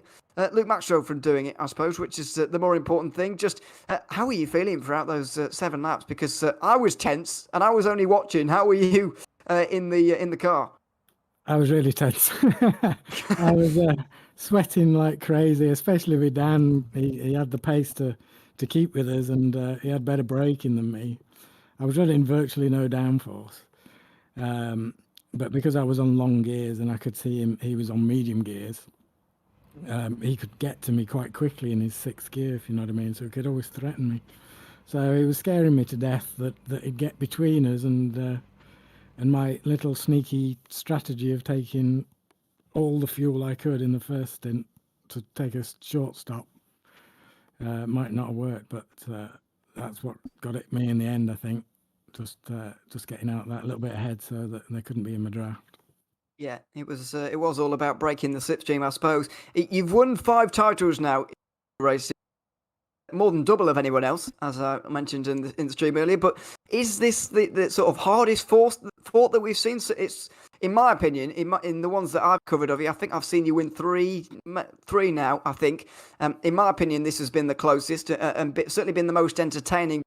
[SPEAKER 3] Luke Maxwell from doing it, I suppose, which is the more important thing. Just how are you feeling throughout those 7 laps? Because I was tense and I was only watching. How were you in the car?
[SPEAKER 9] I was really tense. I was sweating like crazy, especially with Dan. He had the pace to keep with us, and he had better braking than me. I was running virtually no downforce. But because I was on long gears and I could see him, he was on medium gears, he could get to me quite quickly in his 6th gear, if you know what I mean, so he could always threaten me. So he was scaring me to death that he'd get between us, and and my little sneaky strategy of taking all the fuel I could in the first stint to take a short stop might not have worked, but that's what got it me in the end, I think. Just getting out that little bit ahead so that they couldn't be in my draft.
[SPEAKER 3] Yeah, it was all about breaking the slipstream, I suppose. You've won 5 titles now in the race, more than double of anyone else, as I mentioned in the stream earlier. But is this the sort of hardest fought that we've seen? So it's, in my opinion, in the ones that I've covered of you, I think I've seen you win three now, I think. In my opinion, this has been the closest and certainly been the most entertaining.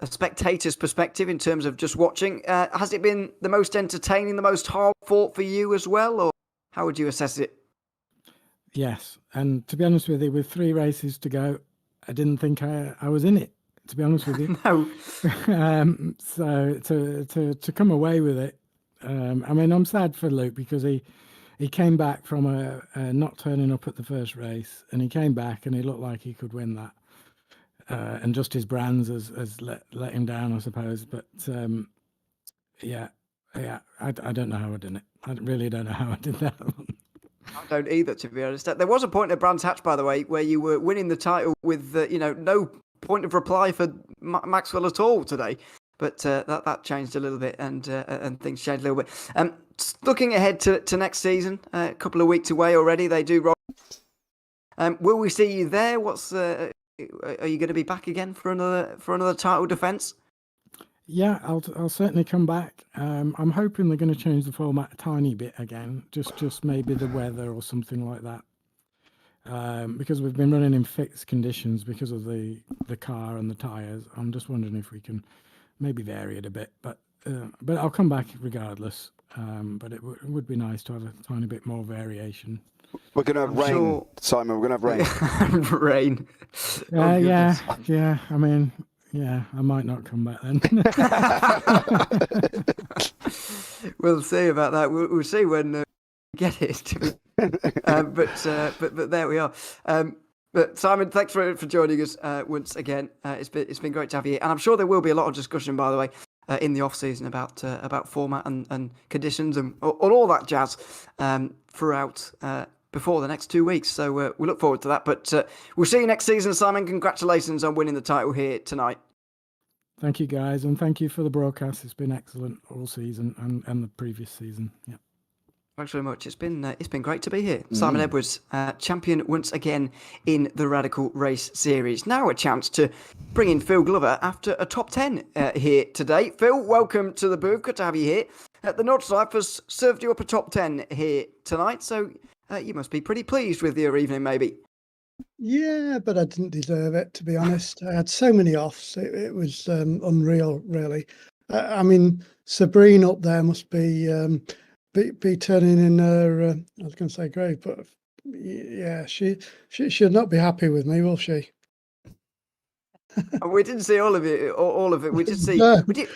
[SPEAKER 3] A spectator's perspective in terms of just watching. Has it been the most entertaining, the most hard fought for you as well, or how would you assess it?
[SPEAKER 9] Yes, and to be honest with you, with 3 races to go, I didn't think I was in it, to be honest with you.
[SPEAKER 3] No.
[SPEAKER 9] So to come away with it, I mean, I'm sad for Luke because he came back from a not turning up at the first race, and he came back and he looked like he could win that. And just his brands has let him down, I suppose. But yeah, I don't know how I did it. I really don't know how I did that.
[SPEAKER 3] I don't either, to be honest. There was a point at Brands Hatch, by the way, where you were winning the title with no point of reply for Maxwell at all today. But that changed a little bit, and things changed a little bit. Looking ahead to next season, a couple of weeks away already. They do roll. Will we see you there? Are you going to be back again for another title defence?
[SPEAKER 9] Yeah, I'll certainly come back. I'm hoping they're going to change the format a tiny bit again, just maybe the weather or something like that. Because we've been running in fixed conditions because of the car and the tyres. I'm just wondering if we can maybe vary it a bit, but I'll come back regardless. But it would be nice to have a tiny bit more variation.
[SPEAKER 1] We're going to have rain, sure. Simon. We're going to have rain.
[SPEAKER 3] Rain.
[SPEAKER 9] Yeah. I mean, yeah, I might not come back then.
[SPEAKER 3] We'll see about that. We'll see when we get it. But there we are. But Simon, thanks for joining us once again. It's been great to have you here, and I'm sure there will be a lot of discussion, by the way, in the off season about format and conditions and all that jazz throughout. Before the next 2 weeks. So we look forward to that. But we'll see you next season, Simon. Congratulations on winning the title here tonight.
[SPEAKER 9] Thank you, guys. And thank you for the broadcast. It's been excellent all season and the previous season. Yeah.
[SPEAKER 3] Thanks very much. It's been great to be here. Simon Edwards, champion once again in the Radical Race Series. Now a chance to bring in Phil Glover after a top 10 here today. Phil, welcome to the booth. Good to have you here. The Nordschleife has served you up a top 10 here tonight. So you must be pretty pleased with your evening, maybe.
[SPEAKER 10] Yeah, but I didn't deserve it, to be honest. I had so many offs. It was unreal, really. I mean, Sabrina up there must be turning in her, I was going to say grave, but yeah, she should not be happy with me, will she?
[SPEAKER 3] We didn't see all of it. We did see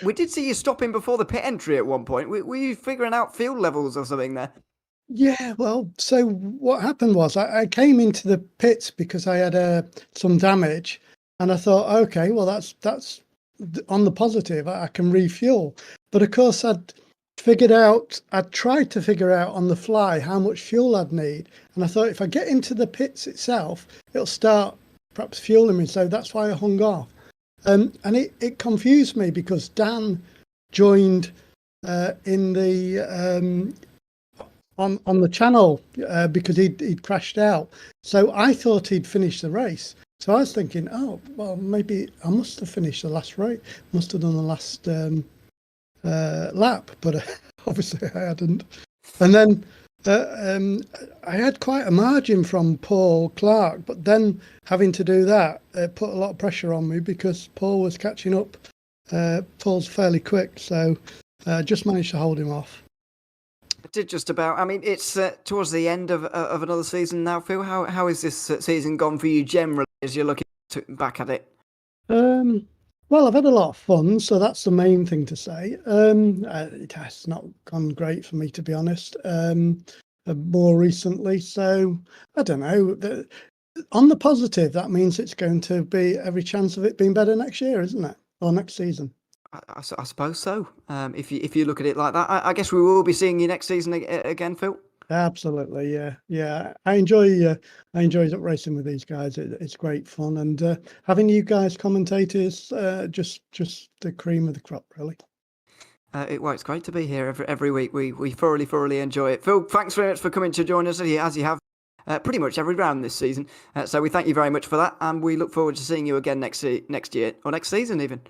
[SPEAKER 3] we did see you stopping before the pit entry at one point. Were you figuring out fuel levels or something there?
[SPEAKER 10] Yeah, well, so what happened was I came into the pits because I had some damage, and I thought, okay, well, that's on the positive. I can refuel. But of course, I'd tried to figure out on the fly how much fuel I'd need. And I thought if I get into the pits itself, it'll start perhaps fueling me. So that's why I hung off. And it confused me because Dan joined in the on the channel because he'd crashed out. So I thought he'd finished the race. So I was thinking, oh, well, maybe I must have finished the last race. Must have done the last lap, but obviously I hadn't. And then I had quite a margin from Paul Clark, but then having to do that put a lot of pressure on me because Paul was catching up. Paul's fairly quick, so just managed to hold him off.
[SPEAKER 3] I did just about. I mean, it's towards the end of another season now, Phil. How is this season gone for you generally as you're looking back at it?
[SPEAKER 10] Well, I've had a lot of fun, so that's the main thing to say. It has not gone great for me, to be honest, more recently. So, I don't know. On the positive, that means it's going to be every chance of it being better next year, isn't it? Or next season.
[SPEAKER 3] I suppose so. If you look at it like that, I guess we will be seeing you next season again, Phil.
[SPEAKER 10] Absolutely, yeah. I enjoy racing with these guys. It's great fun, and having you guys commentators, just the cream of the crop, really.
[SPEAKER 3] It's great to be here every week. We thoroughly enjoy it. Phil, thanks very much for coming to join us as you have pretty much every round this season. So we thank you very much for that, and we look forward to seeing you again next year or next season even.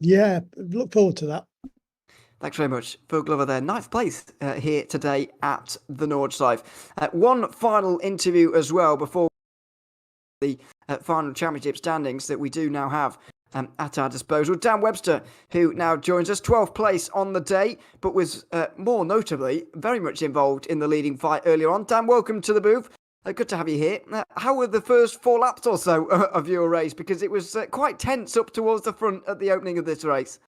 [SPEAKER 10] Yeah, look forward to that.
[SPEAKER 3] Thanks very much. Phil Glover there, 9th place here today at the Nordschleife. One final interview as well before the final championship standings that we do now have at our disposal. Dan Webster, who now joins us, 12th place on the day, but was more notably very much involved in the leading fight earlier on. Dan, welcome to the booth. Good to have you here. How were the first 4 laps or so of your race? Because it was quite tense up towards the front at the opening of this race.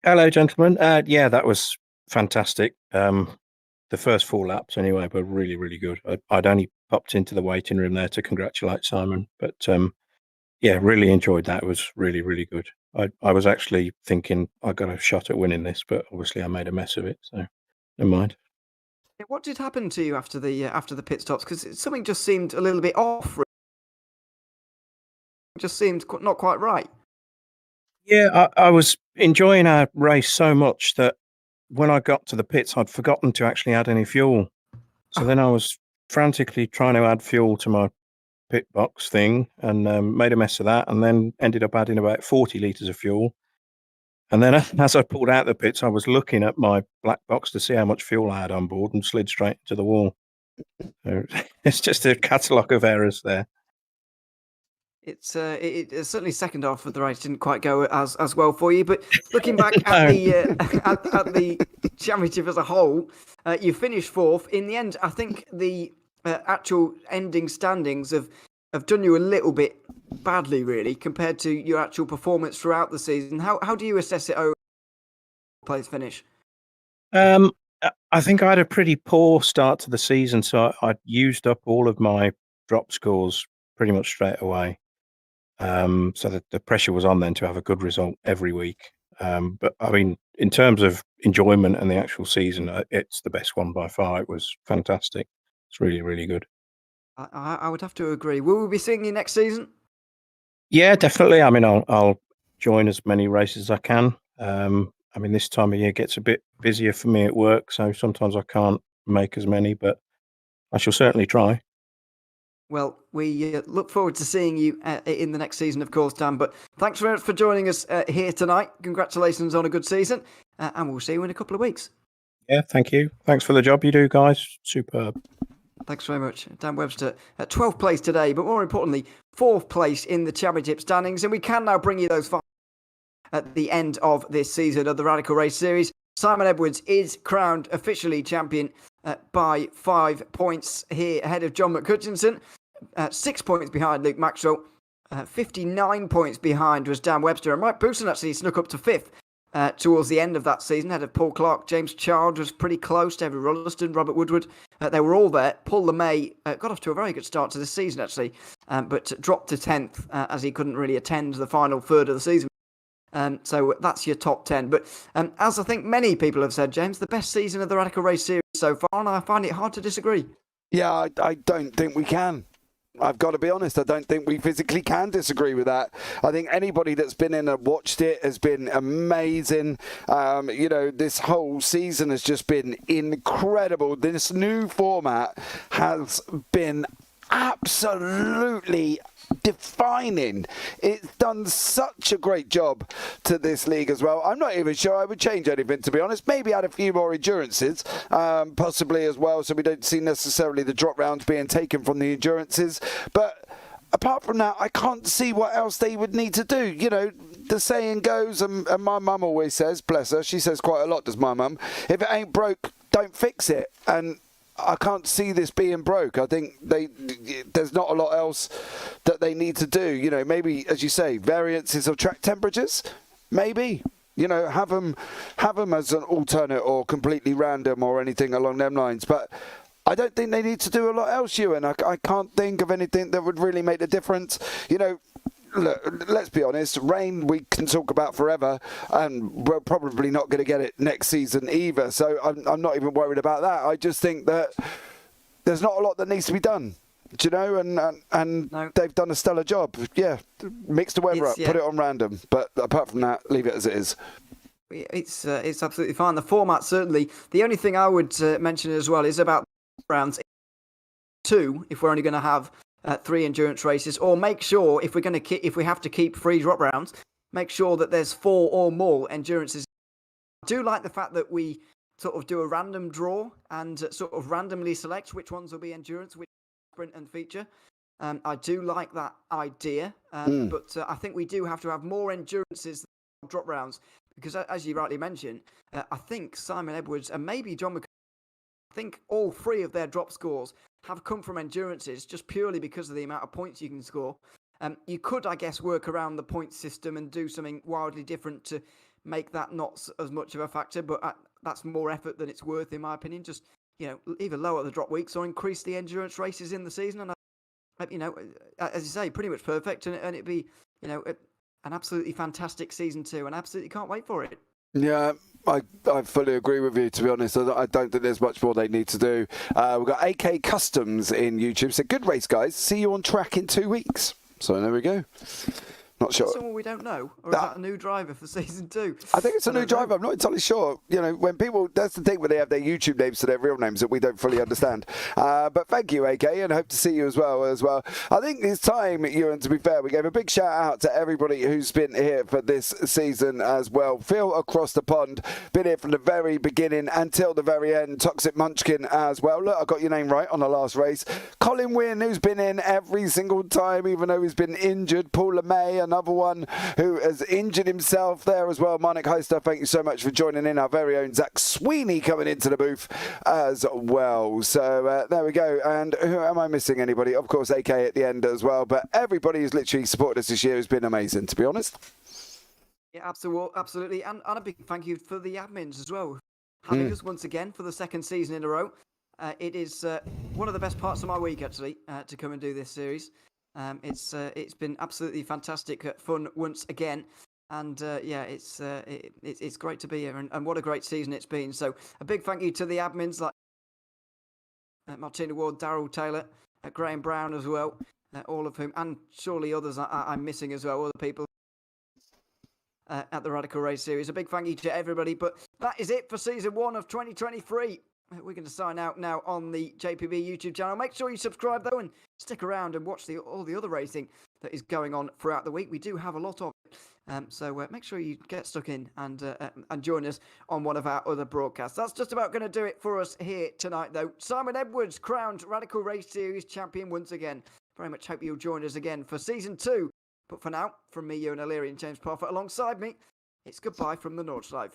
[SPEAKER 11] Hello, gentlemen. Yeah, that was fantastic. The first 4 laps, anyway, were really, really good. I'd only popped into the waiting room there to congratulate Simon, but yeah, really enjoyed that. It was really, really good. I was actually thinking I got a shot at winning this, but obviously I made a mess of it, so never mind.
[SPEAKER 3] What did happen to you after the pit stops? Because something just seemed a little bit off. It just seemed not quite right.
[SPEAKER 11] Yeah, I was enjoying our race so much that when I got to the pits, I'd forgotten to actually add any fuel. So then I was frantically trying to add fuel to my pit box thing and made a mess of that, and then ended up adding about 40 litres of fuel. And then as I pulled out the pits, I was looking at my black box to see how much fuel I had on board and slid straight into the wall. So it's just a catalogue of errors there.
[SPEAKER 3] It's certainly second half of the race didn't quite go as well for you, but looking back at the championship as a whole, you finished 4th. In the end, I think the actual ending standings have done you a little bit badly, really, compared to your actual performance throughout the season. How do you assess it over place finish?
[SPEAKER 11] I think I had a pretty poor start to the season, so I used up all of my drop scores pretty much straight away. So the pressure was on then to have a good result every week. But I mean, in terms of enjoyment and the actual season, it's the best one by far. It was fantastic. It's really, really good.
[SPEAKER 3] I would have to agree. Will we be seeing you next season?
[SPEAKER 11] Yeah, definitely. I mean, I'll join as many races as I can. I mean, this time of year gets a bit busier for me at work, so sometimes I can't make as many, but I shall certainly try.
[SPEAKER 3] Well, we look forward to seeing you in the next season, of course, Dan. But thanks very much for joining us here tonight. Congratulations on a good season, and we'll see you in a couple of weeks.
[SPEAKER 11] Yeah, thank you. Thanks for the job you do, guys. Superb.
[SPEAKER 3] Thanks very much. Dan Webster at 12th place today, but more importantly, 4th place in the championship standings. And we can now bring you those 5 at the end of this season of the Radical Race Series. Simon Edwards is crowned officially champion by 5 points here ahead of John McCutchinson. 6 points behind Luke Maxwell. 59 points behind was Dan Webster. And Mike Bousson actually snuck up to 5th towards the end of that season. Ahead of Paul Clark. James Child was pretty close. David Rolliston, Robert Woodward. They were all there. Paul LeMay got off to a very good start to this season, actually, but dropped to 10th as he couldn't really attend the final third of the season. So that's your top 10. But as I think many people have said, James, the best season of the Radical Race Series so far, and I find it hard to disagree.
[SPEAKER 1] Yeah, I don't think we can. I've got to be honest, I don't think we physically can disagree with that. I think anybody that's been in and watched it has been amazing. This whole season has just been incredible. This new format has been absolutely defining. It's done such a great job to this league as well. I'm not even sure I would change anything, to be honest. Maybe add a few more endurances, possibly as well, so we don't see necessarily the drop rounds being taken from the endurances. But apart from that, I can't see what else they would need to do. You know, the saying goes, and my mum always says, bless her, she says quite a lot, does my mum, if it ain't broke, don't fix it. And I can't see this being broke. I think there's not a lot else that they need to do. You know, maybe, as you say, variances of track temperatures, maybe. You know, have them as an alternate or completely random or anything along them lines. But I don't think they need to do a lot else, Ewan. I can't think of anything that would really make a difference. You know, look, let's be honest, rain we can talk about forever, and we're probably not going to get it next season either. So I'm not even worried about that. I just think that there's not a lot that needs to be done. Do you know? And
[SPEAKER 3] No.
[SPEAKER 1] they've done a stellar job. Yeah, mix the weather up, put it on random. But apart from that, leave it as it is.
[SPEAKER 3] It's absolutely fine. The format, certainly. The only thing I would mention as well is about rounds 2, if we're only going to have 3 endurance races, or make sure if we have to keep 3 drop rounds, make sure that there's 4 or more endurances. I do like the fact that we sort of do a random draw and sort of randomly select which ones will be endurance, which sprint and feature. I do like that idea, but I think we do have to have more endurances than drop rounds, because as you rightly mentioned, I think Simon Edwards and maybe John McCall, I think all 3 of their drop scores have come from endurances just purely because of the amount of points you can score. You could, I guess, work around the point system and do something wildly different to make that not as much of a factor, but that's more effort than it's worth, in my opinion. Just, either lower the drop weeks or increase the endurance races in the season. And, as you say, pretty much perfect. And it'd be, an absolutely fantastic season 2, and absolutely can't wait for it.
[SPEAKER 1] Yeah, I fully agree with you, to be honest. I don't think there's much more they need to do. We've got AK Customs in YouTube. So good race, guys. See you on track in 2 weeks. So there we go. Not sure.
[SPEAKER 3] Someone we don't know, or is that a new driver for season 2?
[SPEAKER 1] I think it's a new driver. I'm not entirely sure. When people, that's the thing when they have their YouTube names to their real names that we don't fully understand. But thank you, AK, and hope to see you as well. I think it's time, Ewan, to be fair, we gave a big shout out to everybody who's been here for this season as well. Phil across the pond, been here from the very beginning until the very end. Toxic Munchkin as well. Look, I got your name right on the last race. Colin Wynn, who's been in every single time, even though he's been injured. Paula May, another one who has injured himself there as well. Monik Heister, thank you so much for joining in. Our very own Zach Sweeney coming into the booth as well. So there we go. And who am I missing? Anybody? Of course, AK at the end as well. But everybody who's literally supported us this year has been amazing, to be honest.
[SPEAKER 3] Yeah, absolutely. And a big thank you for the admins as well. Having us once again for the 2nd season in a row. It is one of the best parts of my week, actually, to come and do this series. It's been absolutely fantastic fun once again, and it's great to be here, and what a great season it's been. So a big thank you to the admins like Martina Ward, Daryl Taylor, Graham Brown as well, all of whom, and surely others I'm missing as well, other people at the Radical Race series. A big thank you to everybody. But that is it for season 1 of 2023. We're going to sign out now on the JPB YouTube channel. Make sure you subscribe, though, and stick around and watch all the other racing that is going on throughout the week. We do have a lot of it. So make sure you get stuck in and join us on one of our other broadcasts. That's just about going to do it for us here tonight, though. Simon Edwards, crowned Radical Race Series champion once again. Very much hope you'll join us again for Season 2. But for now, from me, Ewan O'Leary and James Parfitt alongside me, it's goodbye from the Nordschleife.